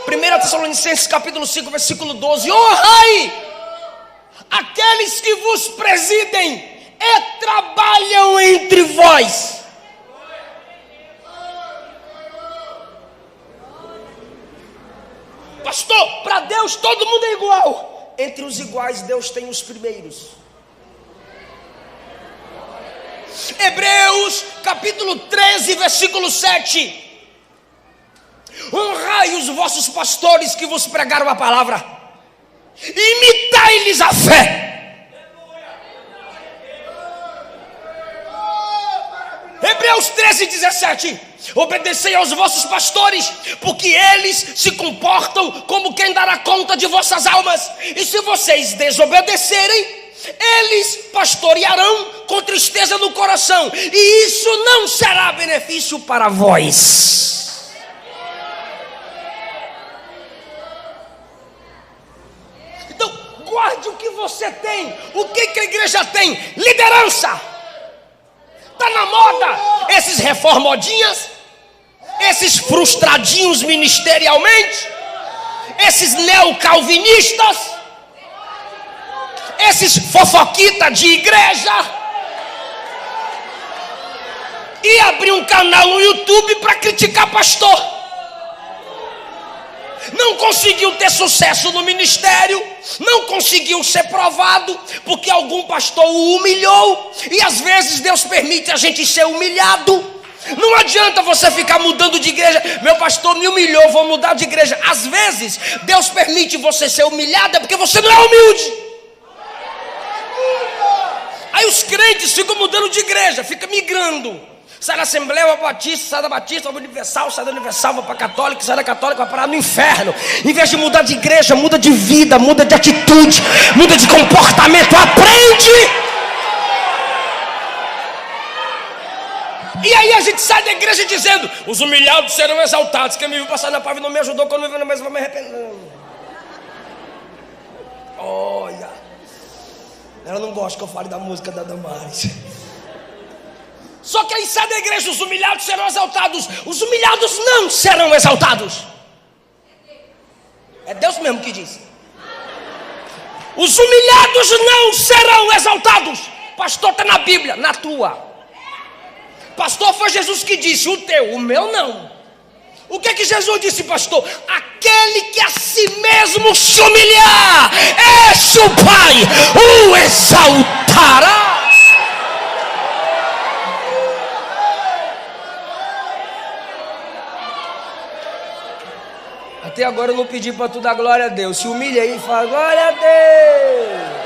1 Tessalonicenses capítulo 5, versículo 12: honrai aqueles que vos presidem e trabalham entre vós. Pastor, para Deus todo mundo é igual. Entre os iguais Deus tem os primeiros. Hebreus capítulo 13, versículo 7: honrai os vossos pastores que vos pregaram a palavra, imitai-lhes a fé. Hebreus 13:17. Obedecei aos vossos pastores, porque eles se comportam como quem dará conta de vossas almas. E se vocês desobedecerem, eles pastorearão com tristeza no coração, e isso não será benefício para vós. Então, guarde o que você tem. O que a igreja tem? Liderança. Está na moda esses reformodinhas, esses frustradinhos ministerialmente, esses neocalvinistas, esses fofoquitas de igreja, e abrir um canal no YouTube para criticar pastor. Não conseguiu ter sucesso no ministério, não conseguiu ser provado, porque algum pastor o humilhou. E às vezes Deus permite a gente ser humilhado. Não adianta você ficar mudando de igreja. Meu pastor me humilhou, vou mudar de igreja. Às vezes Deus permite você ser humilhado, é porque você não é humilde. Aí os crentes ficam mudando de igreja, ficam migrando. Sai da Assembleia, vai para Batista, sai da Batista, vai para Universal, sai da Universal, vai para Católica, sai da Católica, vai parar no inferno. Em vez de mudar de igreja, muda de vida, muda de atitude, muda de comportamento, aprende. E aí a gente sai da igreja dizendo: os humilhados serão exaltados. Quem me viu passar na pave não me ajudou, quando me viu na mesa vai me arrepender. Olha, ela não gosta que eu fale da música da Damares. Só que aí sai da igreja: os humilhados serão exaltados. Os humilhados não serão exaltados. É Deus mesmo que diz. Os humilhados não serão exaltados. Pastor, está na Bíblia, na tua. Pastor, foi Jesus que disse: o teu, o meu não. O que Jesus disse, pastor? Aquele que a si mesmo se humilhar, este o Pai o exaltará. Até agora eu não pedi para tu dar glória a Deus. Se humilha aí e fala: glória a Deus.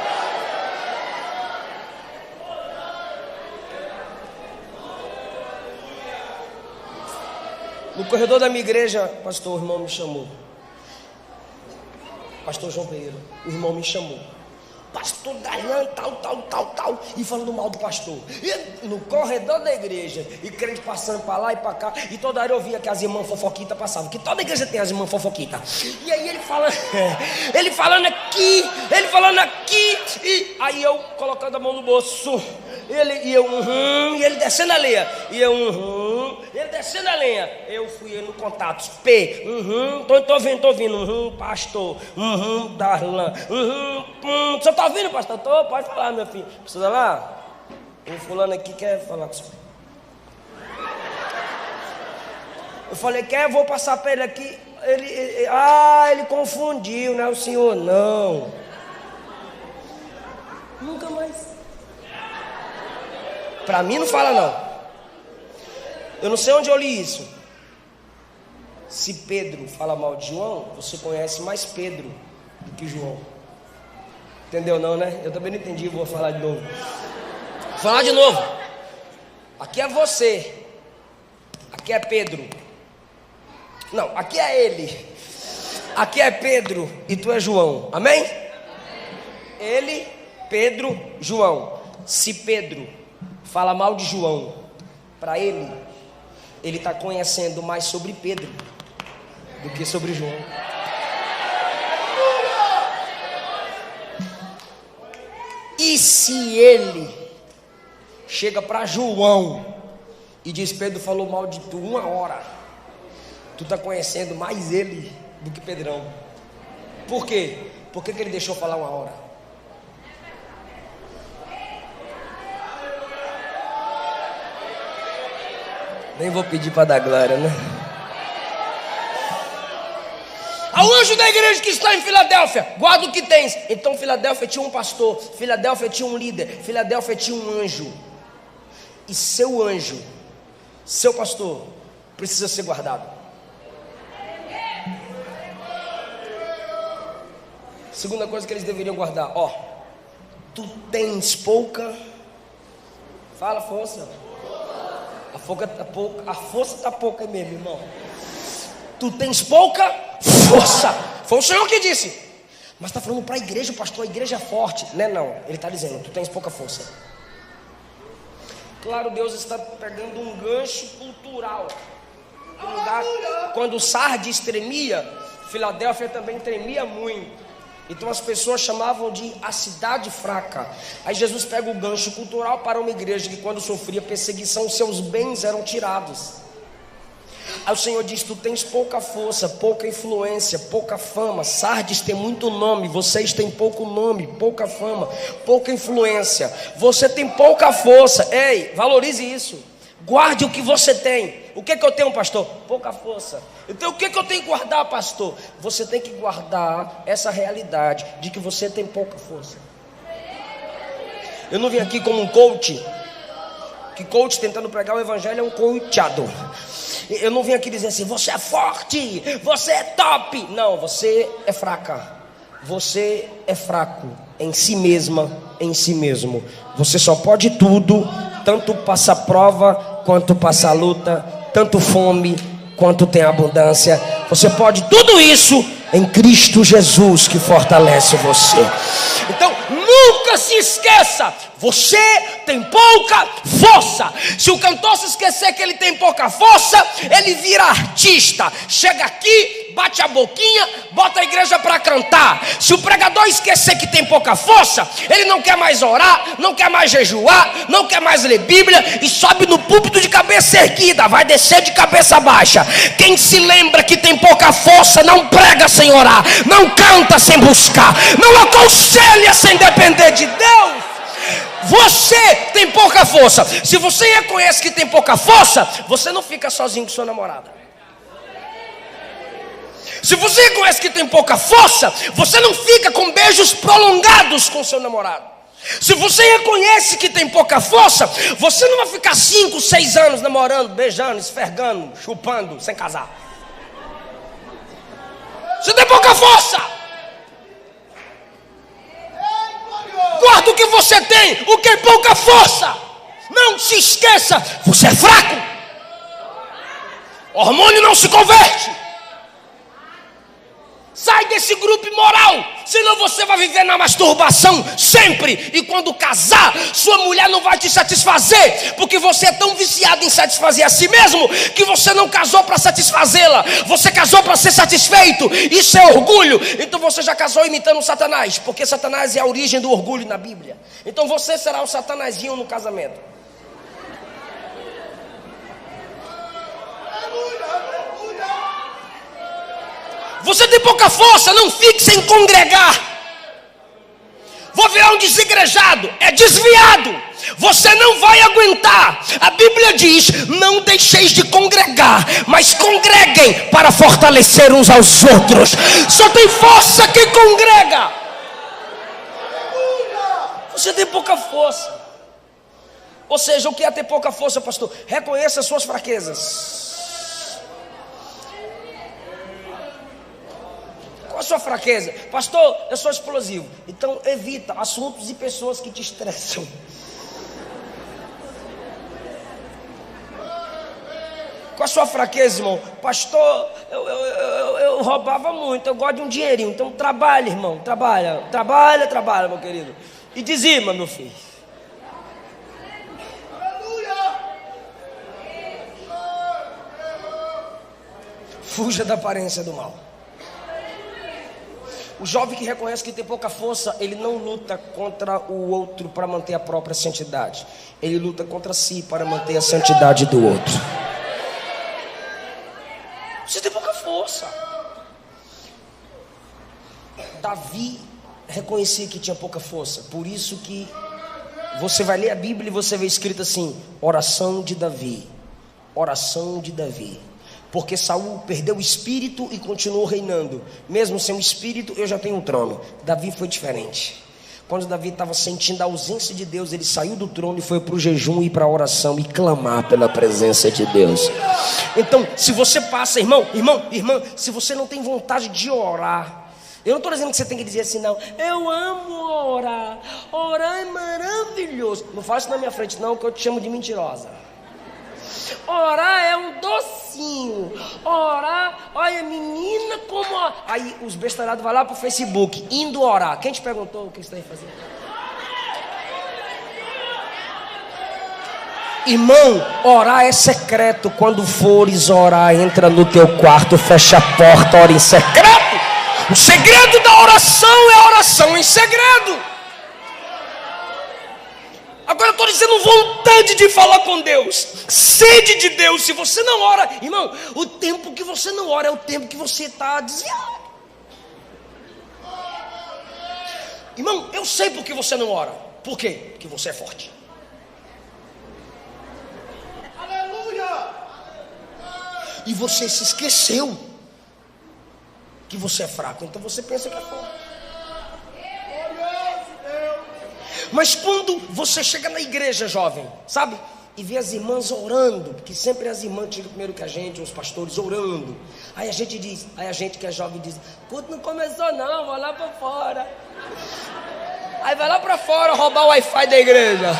No corredor da minha igreja, pastor, o irmão me chamou. Pastor João Pereira, o irmão me chamou. Pastor Darlan, tal, e falando mal do pastor. E no corredor da igreja, e crente passando para lá e para cá, e toda hora eu via que as irmãs fofoquitas passavam, que toda igreja tem as irmãs fofoquitas. E aí ele falando aqui, e aí eu colocando a mão no bolso, e ele descendo a lenha, e ele descendo a lenha. Eu fui no contato, tô ouvindo, pastor, Darlan, você tá ouvindo, pastor? Tô, pode falar, meu filho. Precisa lá? O fulano aqui quer falar com o senhor. Eu falei: vou passar para ele aqui. Ele confundiu, não é o senhor, não. Nunca mais. Para mim não fala, não. Eu não sei onde eu li isso. Se Pedro fala mal de João, você conhece mais Pedro do que João. Entendeu não, né? Eu também não entendi, vou falar de novo. Vou falar de novo. Aqui é você. Aqui é Pedro. Não, aqui é ele. Aqui é Pedro e tu é João. Amém? Ele, Pedro, João. Se Pedro fala mal de João, para ele está conhecendo mais sobre Pedro do que sobre João. E se ele chega para João e diz: Pedro falou mal de tu 1 hora, tu está conhecendo mais ele do que Pedrão. Por quê? Por que ele deixou falar 1 hora? Nem vou pedir para dar glória, né? Ao anjo da igreja que está em Filadélfia, guarda o que tens. Então Filadélfia tinha um pastor, Filadélfia tinha um líder, Filadélfia tinha um anjo. E seu anjo, seu pastor, precisa ser guardado. Segunda coisa que eles deveriam guardar: tu tens pouca, fala força, A força está pouca mesmo, irmão. Tu tens pouca força. Foi o Senhor que disse. Mas está falando para a igreja, pastor, a igreja é forte. Não, ele está dizendo, tu tens pouca força. Claro, Deus está pegando um gancho cultural. Quando Sardes tremia, Filadélfia também tremia muito. Então as pessoas chamavam de a cidade fraca. Aí Jesus pega o gancho cultural para uma igreja que quando sofria perseguição, seus bens eram tirados. Aí o Senhor diz, tu tens pouca força, pouca influência, pouca fama. Sardes tem muito nome, vocês têm pouco nome, pouca fama, pouca influência. Você tem pouca força. Ei, valorize isso. Guarde o que você tem. O que eu tenho, pastor? Pouca força. Então o que eu tenho que guardar, pastor? Você tem que guardar essa realidade de que você tem pouca força. Eu não vim aqui como um coach, que coach tentando pregar o evangelho é um coachado. Eu não vim aqui dizer assim, você é forte, você é top. Não, você é fraca. Você é fraco em si mesma, em si mesmo. Você só pode tudo, tanto passa prova, quanto passa luta, tanto fome, quanto tem abundância. Você pode tudo isso em Cristo Jesus que fortalece você. Então nunca se esqueça, você tem pouca força. Se o cantor se esquecer que ele tem pouca força, ele vira artista. Chega aqui, bate a boquinha, bota a igreja para cantar. Se o pregador esquecer que tem pouca força, ele não quer mais orar, não quer mais jejuar, não quer mais ler Bíblia e sobe no púlpito de cabeça erguida, vai descer de cabeça baixa. Quem se lembra que tem pouca força não prega sem orar, não canta sem buscar, não aconselha sem depender de Deus. Você tem pouca força. Se você reconhece que tem pouca força, você não fica sozinho com sua namorada. Se você reconhece que tem pouca força, você não fica com beijos prolongados com seu namorado. Se você reconhece que tem pouca força, você não vai ficar 5, 6 anos namorando, beijando, esfregando, chupando, sem casar. Você tem pouca força. Guarda o que você tem, o que é pouca força. Não se esqueça, você é fraco. O hormônio não se converte. Sai desse grupo imoral, senão você vai viver na masturbação sempre. E quando casar, sua mulher não vai te satisfazer, porque você é tão viciado em satisfazer a si mesmo, que você não casou para satisfazê-la, você casou para ser satisfeito. Isso é orgulho. Então você já casou imitando Satanás, porque Satanás é a origem do orgulho na Bíblia. Então você será o satanazinho no casamento. Você tem pouca força, não fique sem congregar. Vou virar um desigrejado, é desviado. Você não vai aguentar. A Bíblia diz, não deixeis de congregar, mas congreguem para fortalecer uns aos outros. Só tem força quem congrega. Você tem pouca força. Ou seja, o que é ter pouca força, pastor? Reconheça as suas fraquezas. Qual a sua fraqueza? Pastor, eu sou explosivo. Então evita assuntos e pessoas que te estressam. Qual a sua fraqueza, irmão? Pastor, eu roubava muito, eu gosto de um dinheirinho. Então trabalha, irmão, trabalha, meu querido. E dizima, meu filho. Fuja da aparência do mal. O jovem que reconhece que tem pouca força, ele não luta contra o outro para manter a própria santidade. Ele luta contra si para manter a santidade do outro. Você tem pouca força. Davi reconhecia que tinha pouca força. Por isso que você vai ler a Bíblia e você vê escrito assim: oração de Davi. Oração de Davi. Porque Saul perdeu o espírito e continuou reinando. Mesmo sem o espírito, eu já tenho um trono. Davi foi diferente. Quando Davi estava sentindo a ausência de Deus, ele saiu do trono e foi para o jejum e para a oração e clamar pela presença de Deus. Então, se você passa, irmã, se você não tem vontade de orar, eu não estou dizendo que você tem que dizer assim, não. Eu amo orar. Orar é maravilhoso. Não fala isso na minha frente não, que eu te chamo de mentirosa. Orar é um docinho. Orar, olha, menina, como... Aí os bestarados vão lá pro Facebook, indo orar. Quem te perguntou o que você está fazendo? Irmão, orar é secreto. Quando fores orar, entra no teu quarto, fecha a porta, ora em secreto. O segredo da oração é a oração em segredo. Agora eu estou dizendo vontade de falar com Deus, sede de Deus. Se você não ora, irmão, o tempo que você não ora é o tempo que você está desviado. Irmão, eu sei por que você não ora. Por quê? Porque você é forte. Aleluia! E você se esqueceu que você é fraco, então você pensa que é forte. Mas quando você chega na igreja, jovem, sabe? E vê as irmãs orando, porque sempre as irmãs chegam primeiro que a gente, os pastores orando. Aí a gente diz, aí a gente que é jovem diz, culto não começou não, vou lá para fora. Aí vai lá para fora roubar o Wi-Fi da igreja.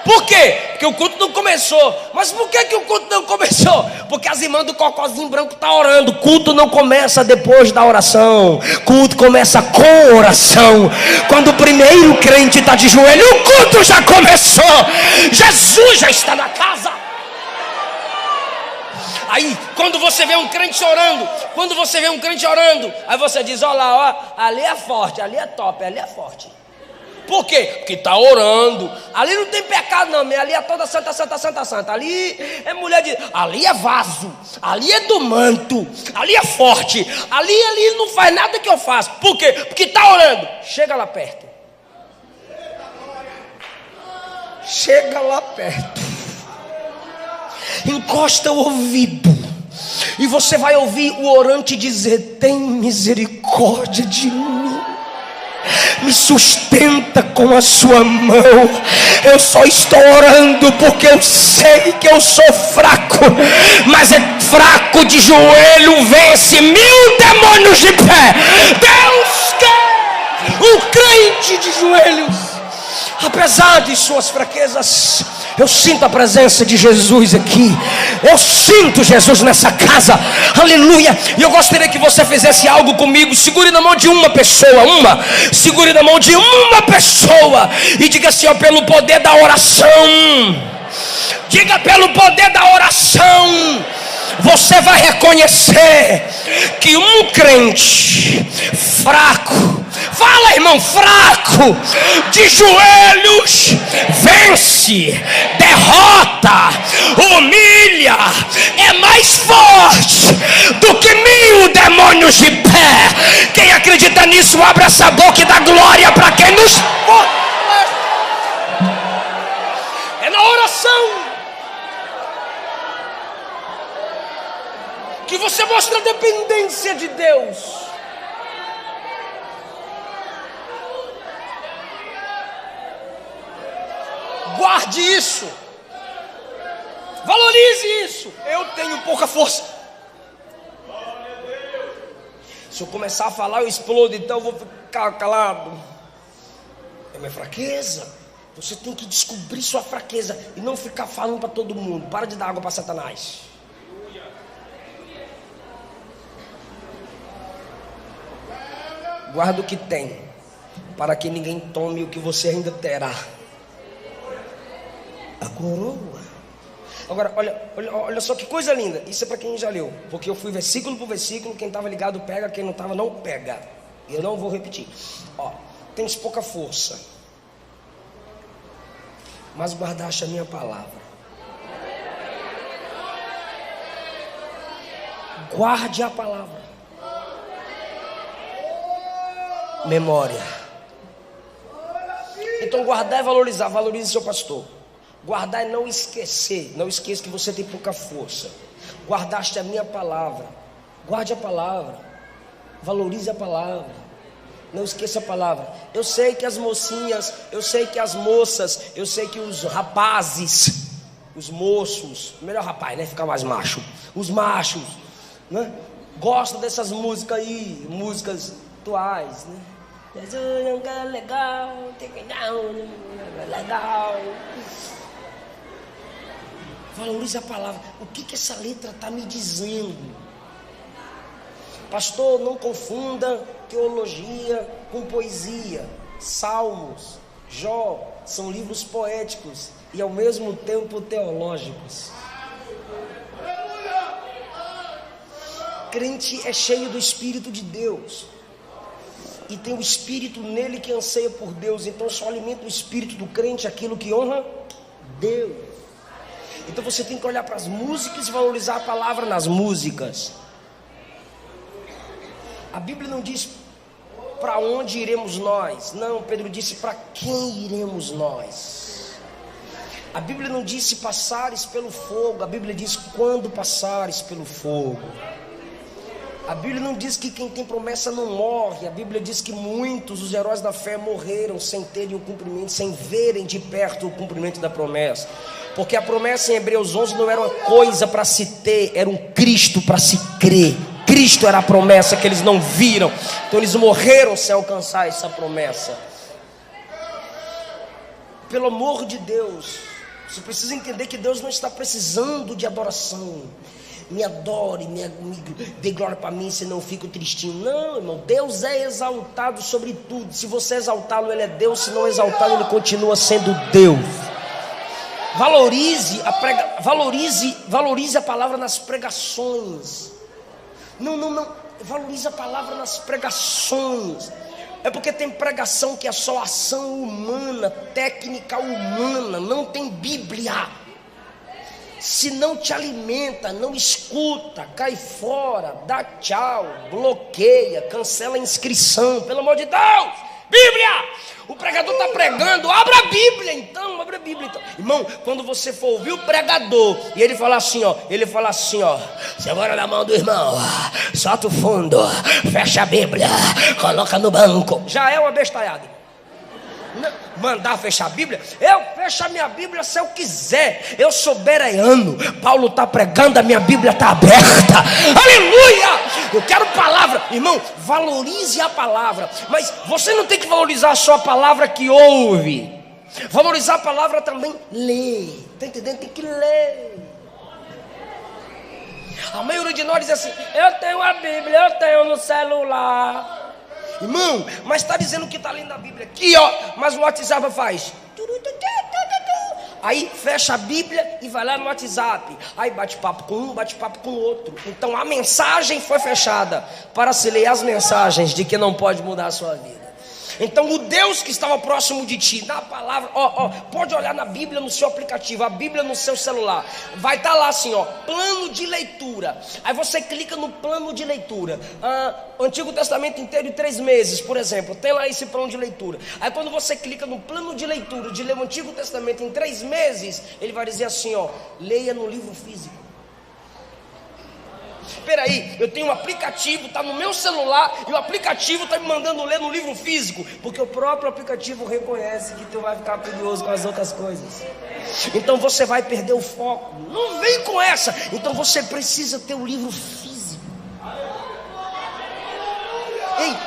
Por quê? Porque o culto não começou. Mas por que o culto não começou? Porque as irmãs do cocôzinho branco estão orando. O culto não começa depois da oração. O culto começa com oração. Quando o primeiro crente está de joelho, o culto já começou. Jesus já está na casa. Aí, quando você vê um crente orando, aí você diz, olha lá, ó, ali é forte, ali é top, ali é forte. Por quê? Porque está orando. Ali não tem pecado não, ali é toda santa. Ali é mulher de... Ali é vaso. Ali é do manto. Ali é forte. Ali não faz nada que eu faço. Por quê? Porque está orando. Chega lá perto. Encosta o ouvido. E você vai ouvir o orante dizer, tem misericórdia de mim. Me sustenta com a sua mão. Eu só estou orando porque eu sei que eu sou fraco. Mas é fraco de joelho vence 1000 demônios de pé. Deus quer um crente de joelhos. Apesar de suas fraquezas, eu sinto a presença de Jesus aqui. Eu sinto Jesus nessa casa. Aleluia. E eu gostaria que você fizesse algo comigo. Segure na mão de uma pessoa. Segure na mão de uma pessoa. E diga assim, ó, pelo poder da oração. Diga, pelo poder da oração. Você vai reconhecer que um crente fraco, fala, irmão, fraco, de joelhos, vence, derrota, humilha, é mais forte do que 1000 demônios de pé. Quem acredita nisso, abre essa boca e dá glória para quem nos... É na oração que você mostra a dependência de Deus. Guarde isso. Valorize isso. Eu tenho pouca força. Se eu começar a falar, eu explodo, então eu vou ficar calado. É minha fraqueza. Você tem que descobrir sua fraqueza e não ficar falando para todo mundo. Para de dar água para Satanás. Guarda o que tem, para que ninguém tome o que você ainda terá. A coroa. Agora, olha só que coisa linda. Isso é para quem já leu, porque eu fui versículo por versículo. Quem estava ligado pega, quem não estava não pega. Eu não vou repetir. Ó, tens pouca força, mas guardaste a minha palavra. Guarde a palavra. Memória. Então guardar é valorizar. Valorize seu pastor. Guardar é não esquecer. Não esqueça que você tem pouca força. Guardaste a minha palavra. Guarde a palavra. Valorize a palavra. Não esqueça a palavra. Eu sei que as mocinhas, eu sei que as moças, eu sei que os rapazes, os moços, melhor rapaz, né? Ficar mais macho. Os machos, né? Gostam dessas músicas aí, músicas atuais, né? Legal, legal. Valorize a palavra. O que essa letra está me dizendo? Pastor, não confunda teologia com poesia. Salmos, Jó são livros poéticos e ao mesmo tempo teológicos. Crente é cheio do Espírito de Deus e tem o Espírito nele que anseia por Deus. Então só alimenta o Espírito do crente aquilo que honra Deus. Então você tem que olhar para as músicas e valorizar a palavra nas músicas. A Bíblia não diz para onde iremos nós. Não, Pedro disse para quem iremos nós. A Bíblia não disse passares pelo fogo. A Bíblia diz quando passares pelo fogo. A Bíblia não diz que quem tem promessa não morre. A Bíblia diz que muitos, os heróis da fé, morreram sem terem o cumprimento, sem verem de perto o cumprimento da promessa. Porque a promessa em Hebreus 11 não era uma coisa para se ter, era um Cristo para se crer. Cristo era a promessa que eles não viram. Então eles morreram sem alcançar essa promessa. Pelo amor de Deus, você precisa entender que Deus não está precisando de adoração. Me adore, me dê glória para mim, senão eu fico tristinho. Não, irmão, Deus é exaltado sobre tudo. Se você exaltá-lo, Ele é Deus. Se não exaltá-lo, Ele continua sendo Deus. Valorize a palavra nas pregações. Não, valorize a palavra nas pregações. É porque tem pregação que é só ação humana, técnica humana, não tem Bíblia. Se não te alimenta, não escuta, cai fora, dá tchau, bloqueia, cancela a inscrição, pelo amor de Deus. Bíblia! O pregador está pregando, abra a Bíblia então. Irmão, quando você for ouvir o pregador e ele falar assim, ó, segura na mão do irmão, solta o fundo, fecha a Bíblia, coloca no banco. Já é uma bestalhada. Mandar fechar a Bíblia? Eu fecho a minha Bíblia se eu quiser. Eu sou bereano. Paulo está pregando, a minha Bíblia está aberta. Aleluia! Eu quero palavra. Irmão, valorize a palavra. Mas você não tem que valorizar só a palavra que ouve. Valorizar a palavra também lê. Está entendendo? Tem que ler. A maioria de nós diz assim: eu tenho a Bíblia, eu tenho no celular. Irmão, mas está dizendo que está lendo a Bíblia aqui, ó. Mas o WhatsApp faz. Aí fecha a Bíblia e vai lá no WhatsApp. Aí bate papo com um, bate papo com o outro. Então a mensagem foi fechada para se ler as mensagens de que não pode mudar a sua vida. Então o Deus que estava próximo de ti, na palavra, pode olhar na Bíblia no seu aplicativo, a Bíblia no seu celular, vai estar lá assim, ó, plano de leitura. Aí você clica no plano de leitura, Antigo Testamento inteiro em 3 meses, por exemplo, tem lá esse plano de leitura. Aí quando você clica no plano de leitura, de ler o Antigo Testamento em 3 meses, ele vai dizer assim, ó, leia no livro físico. Espera aí, eu tenho um aplicativo, está no meu celular, e o aplicativo está me mandando ler no livro físico, porque o próprio aplicativo reconhece que tu vai ficar curioso com as outras coisas. Então você vai perder o foco. Não vem com essa. Então você precisa ter o livro físico.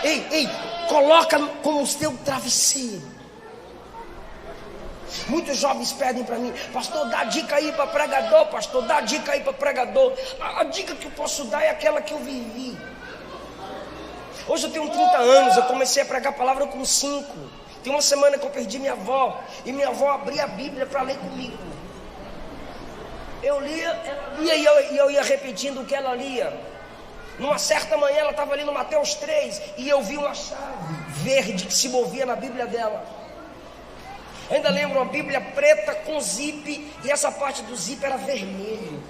Ei, coloca como o seu travesseiro. Muitos jovens pedem para mim: pastor, dá dica aí para pregador, pastor, dá dica aí para pregador. A dica que eu posso dar é aquela que eu vivi. Hoje eu tenho 30 anos, eu comecei a pregar a palavra com 5. Tem uma semana que eu perdi minha avó, e minha avó abria a Bíblia para ler comigo. Eu lia, e eu ia repetindo o que ela lia. Numa certa manhã ela estava lendo Mateus 3, e eu vi uma chave verde que se movia na Bíblia dela. Ainda lembro uma Bíblia preta com zip, e essa parte do zip era vermelho,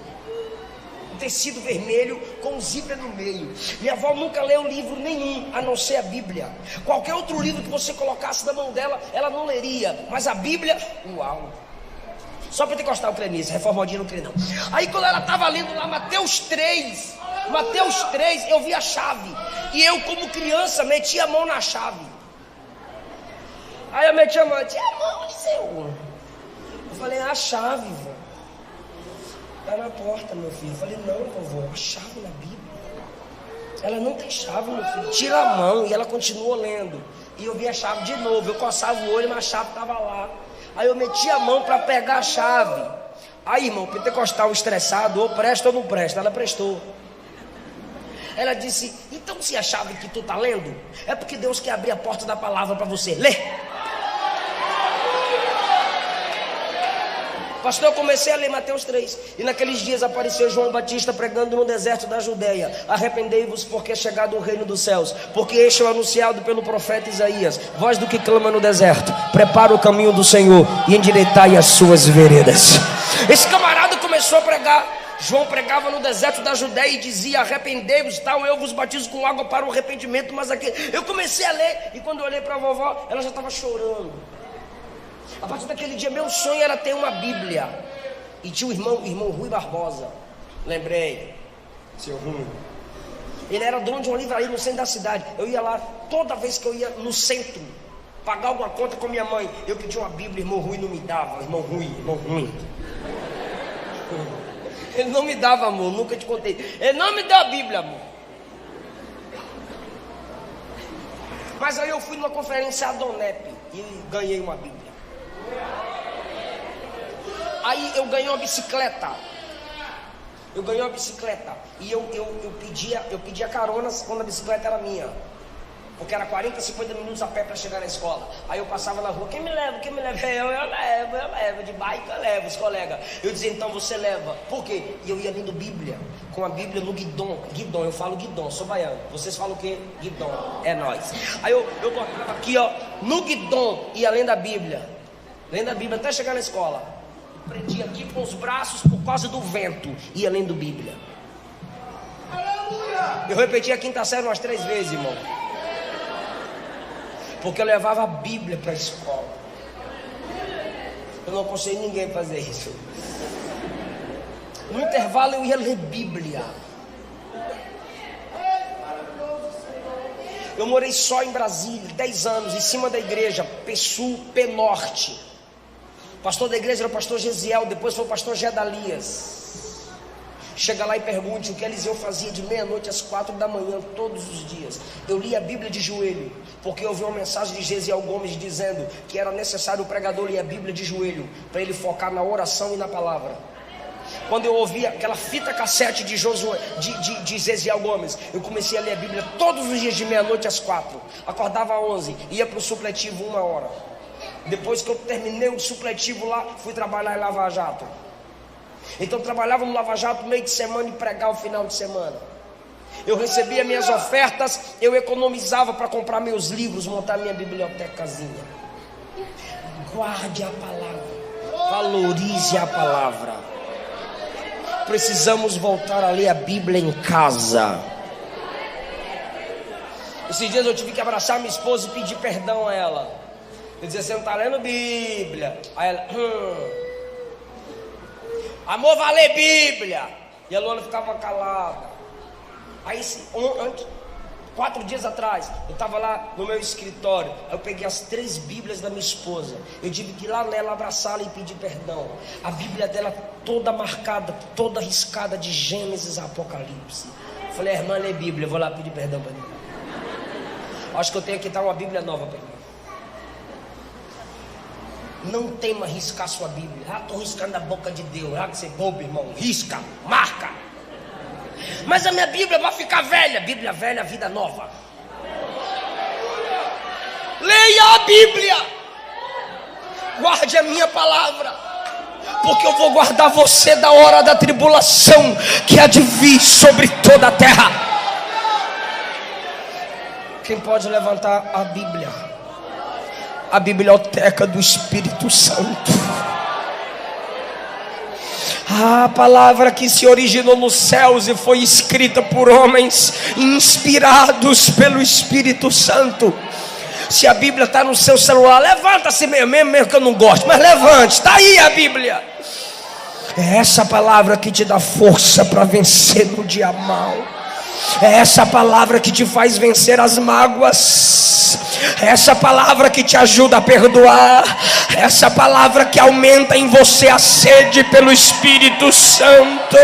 um tecido vermelho com um zíper no meio. Minha avó nunca leu livro nenhum, a não ser a Bíblia. Qualquer outro livro que você colocasse na mão dela, ela não leria, mas a Bíblia, uau. Só pentecostal crê nisso, reformadinho não crê não. Aí quando ela estava lendo lá Mateus 3, eu vi a chave, e eu como criança meti a mão na chave. Aí eu meti a mão, eu falei: a chave, vó, tá na porta, meu filho. Eu falei: não, vovó, a chave na Bíblia, ela não tem chave, meu filho. Tira a mão. E ela continuou lendo, e eu vi a chave de novo. Eu coçava o olho, mas a chave estava lá. Aí eu meti a mão para pegar a chave. Aí, irmão, pentecostal estressado, ou presta ou não presta. Ela prestou. Ela disse: então se a chave que tu está lendo é porque Deus quer abrir a porta da palavra para você. Lê. Pastor, eu comecei a ler Mateus 3. E naqueles dias apareceu João Batista pregando no deserto da Judeia: arrependei-vos, porque é chegado o reino dos céus. Porque este é o anunciado pelo profeta Isaías: voz do que clama no deserto, prepara o caminho do Senhor e endireitai as suas veredas. Esse camarada começou a pregar. João pregava no deserto da Judeia e dizia: arrependei-vos, tal, eu vos batizo com água para o arrependimento. Mas aqui, eu comecei a ler, e quando eu olhei para a vovó, ela já estava chorando. A partir daquele dia, meu sonho era ter uma Bíblia. E tinha o irmão Rui Barbosa. Lembrei, seu Rui. Ele era dono de uma livraria no centro da cidade. Eu ia lá, toda vez que eu ia no centro pagar alguma conta com minha mãe, eu pedia uma Bíblia, irmão Rui não me dava. Irmão Rui. Ele não me dava, amor, nunca te contei. Ele não me deu a Bíblia, amor. Mas aí eu fui numa conferência Adonep e ganhei uma Bíblia. Aí eu ganhei uma bicicleta. E eu pedia caronas quando a bicicleta era minha. Porque era 40, 50 minutos a pé para chegar na escola. Aí eu passava na rua: quem me leva? Eu levo, de bike eu levo os colegas. Eu dizia: então você leva. Por quê? E eu ia lendo Bíblia, com a Bíblia no guidão, eu falo guidão, sou baiano. Vocês falam o quê? Guidão, é nóis. Aí eu botava aqui, ó, no guidão, ia lendo a Bíblia até chegar na escola. Eu prendia aqui com os braços por causa do vento, ia lendo Bíblia. Eu repeti a quinta série umas 3 vezes, irmão. Porque eu levava a Bíblia para a escola. Eu não aconselho ninguém a fazer isso. No intervalo eu ia ler Bíblia. Eu morei só em Brasília 10 anos, em cima da igreja P-Sul, P-Norte. O pastor da igreja era o pastor Gesiel, depois foi o pastor Gedalias. Chega lá e pergunte o que Eliseu fazia de meia-noite às 4 da manhã, todos os dias. Eu li a Bíblia de joelho, porque eu vi uma mensagem de Gesiel Gomes dizendo que era necessário o pregador ler a Bíblia de joelho, para ele focar na oração e na palavra. Quando eu ouvi aquela fita cassete de Gesiel Gomes, eu comecei a ler a Bíblia todos os dias de meia-noite às 4. Acordava às 11, ia para o supletivo 1 hora. Depois que eu terminei o supletivo lá, fui trabalhar em Lava Jato. Então trabalhava no Lava Jato meio de semana e pregava o final de semana. Eu recebia minhas ofertas, eu economizava para comprar meus livros, montar minha bibliotecazinha. Guarde a palavra, valorize a palavra. Precisamos voltar a ler a Bíblia em casa. Esses dias eu tive que abraçar minha esposa e pedir perdão a ela. Eu dizia: você não está lendo Bíblia. Aí ela: amor, vai ler Bíblia. E a Luana ficava calada. Aí 4 dias atrás, eu estava lá no meu escritório. Aí eu peguei as 3 Bíblias da minha esposa. Eu tive que ir lá nela, abraçá-la e pedir perdão. A Bíblia dela toda marcada, toda riscada de Gênesis a Apocalipse. Eu falei: irmã, lê Bíblia, eu vou lá pedir perdão para ela. Acho que eu tenho que dar uma Bíblia nova para ela. Não tema riscar sua Bíblia. Estou riscando a boca de Deus. Que você é bobo, irmão. Risca, marca. Mas a minha Bíblia vai ficar velha. Bíblia velha, vida nova. Leia a Bíblia. Guarde a minha palavra, porque eu vou guardar você da hora da tribulação que há de vir sobre toda a terra. Quem pode levantar a Bíblia? A biblioteca do Espírito Santo. A palavra que se originou nos céus e foi escrita por homens inspirados pelo Espírito Santo. Se a Bíblia está no seu celular, levanta-se mesmo que eu não gosto, mas levante, está aí a Bíblia. É essa palavra que te dá força para vencer no dia mau. É essa palavra que te faz vencer as mágoas. É essa palavra que te ajuda a perdoar. É essa palavra que aumenta em você a sede pelo Espírito Santo.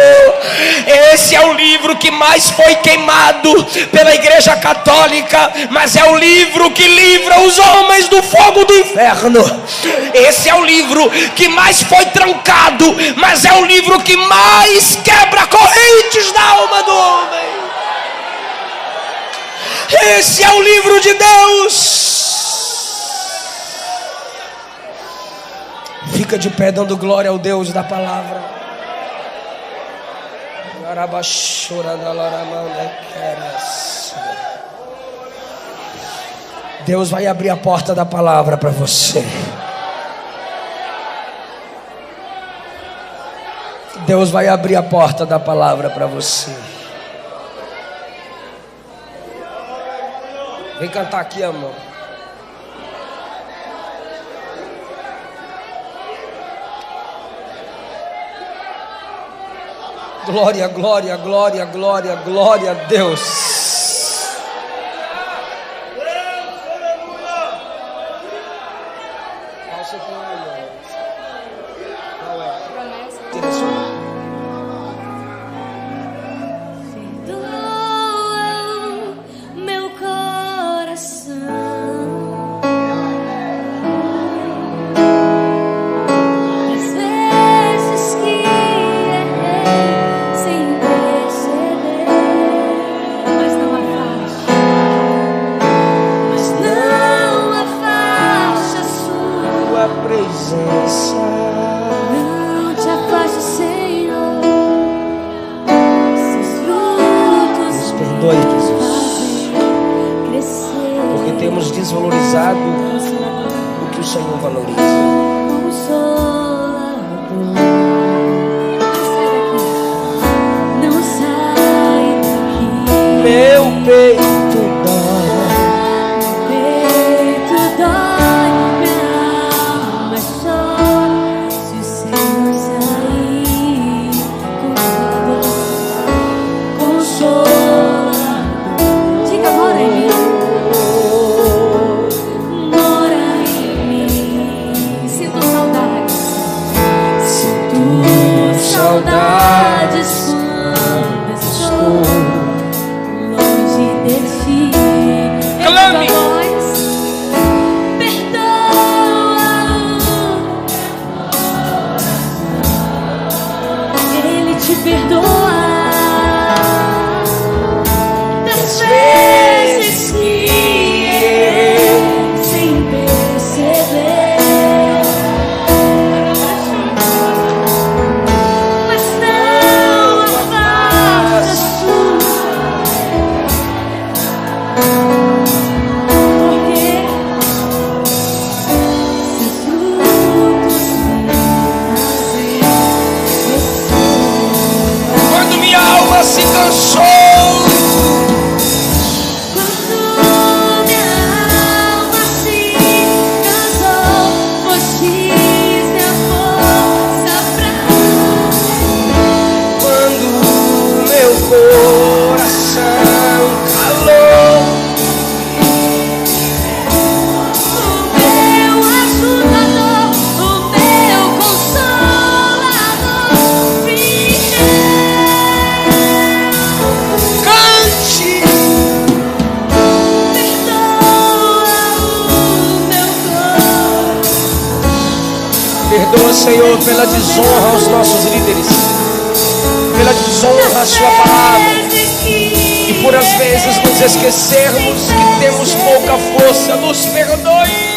Esse é o livro que mais foi queimado pela Igreja Católica, mas é o livro que livra os homens do fogo do inferno. Esse é o livro que mais foi trancado, mas é o livro que mais quebra correntes da alma do homem. Esse é o livro de Deus. Fica de pé dando glória ao Deus da palavra. Deus vai abrir a porta da palavra para você. Deus vai abrir a porta da palavra para você. Vem cantar aqui, amor. Glória, glória, glória, glória, glória a Deus. Desvalorizado o que o Senhor valoriza. Não sai daqui. Meu peito dói. Peito dói, minha alma chora. Se o Senhor sair, consolador. Diga, mora em mim. Saudades quando estou longe de ti. Clame. Perdoa-o. Ele te perdoa. Das vezes que errei sem perceber. Se cansou. Quando minha alma se cansou, foste minha força pra. Quando meu coração calou, O meu ajudador, o meu consolador, perdoa, Senhor, pela desonra aos nossos líderes, pela desonra à sua palavra, e por às vezes nos esquecermos que temos pouca força. Nos perdoe.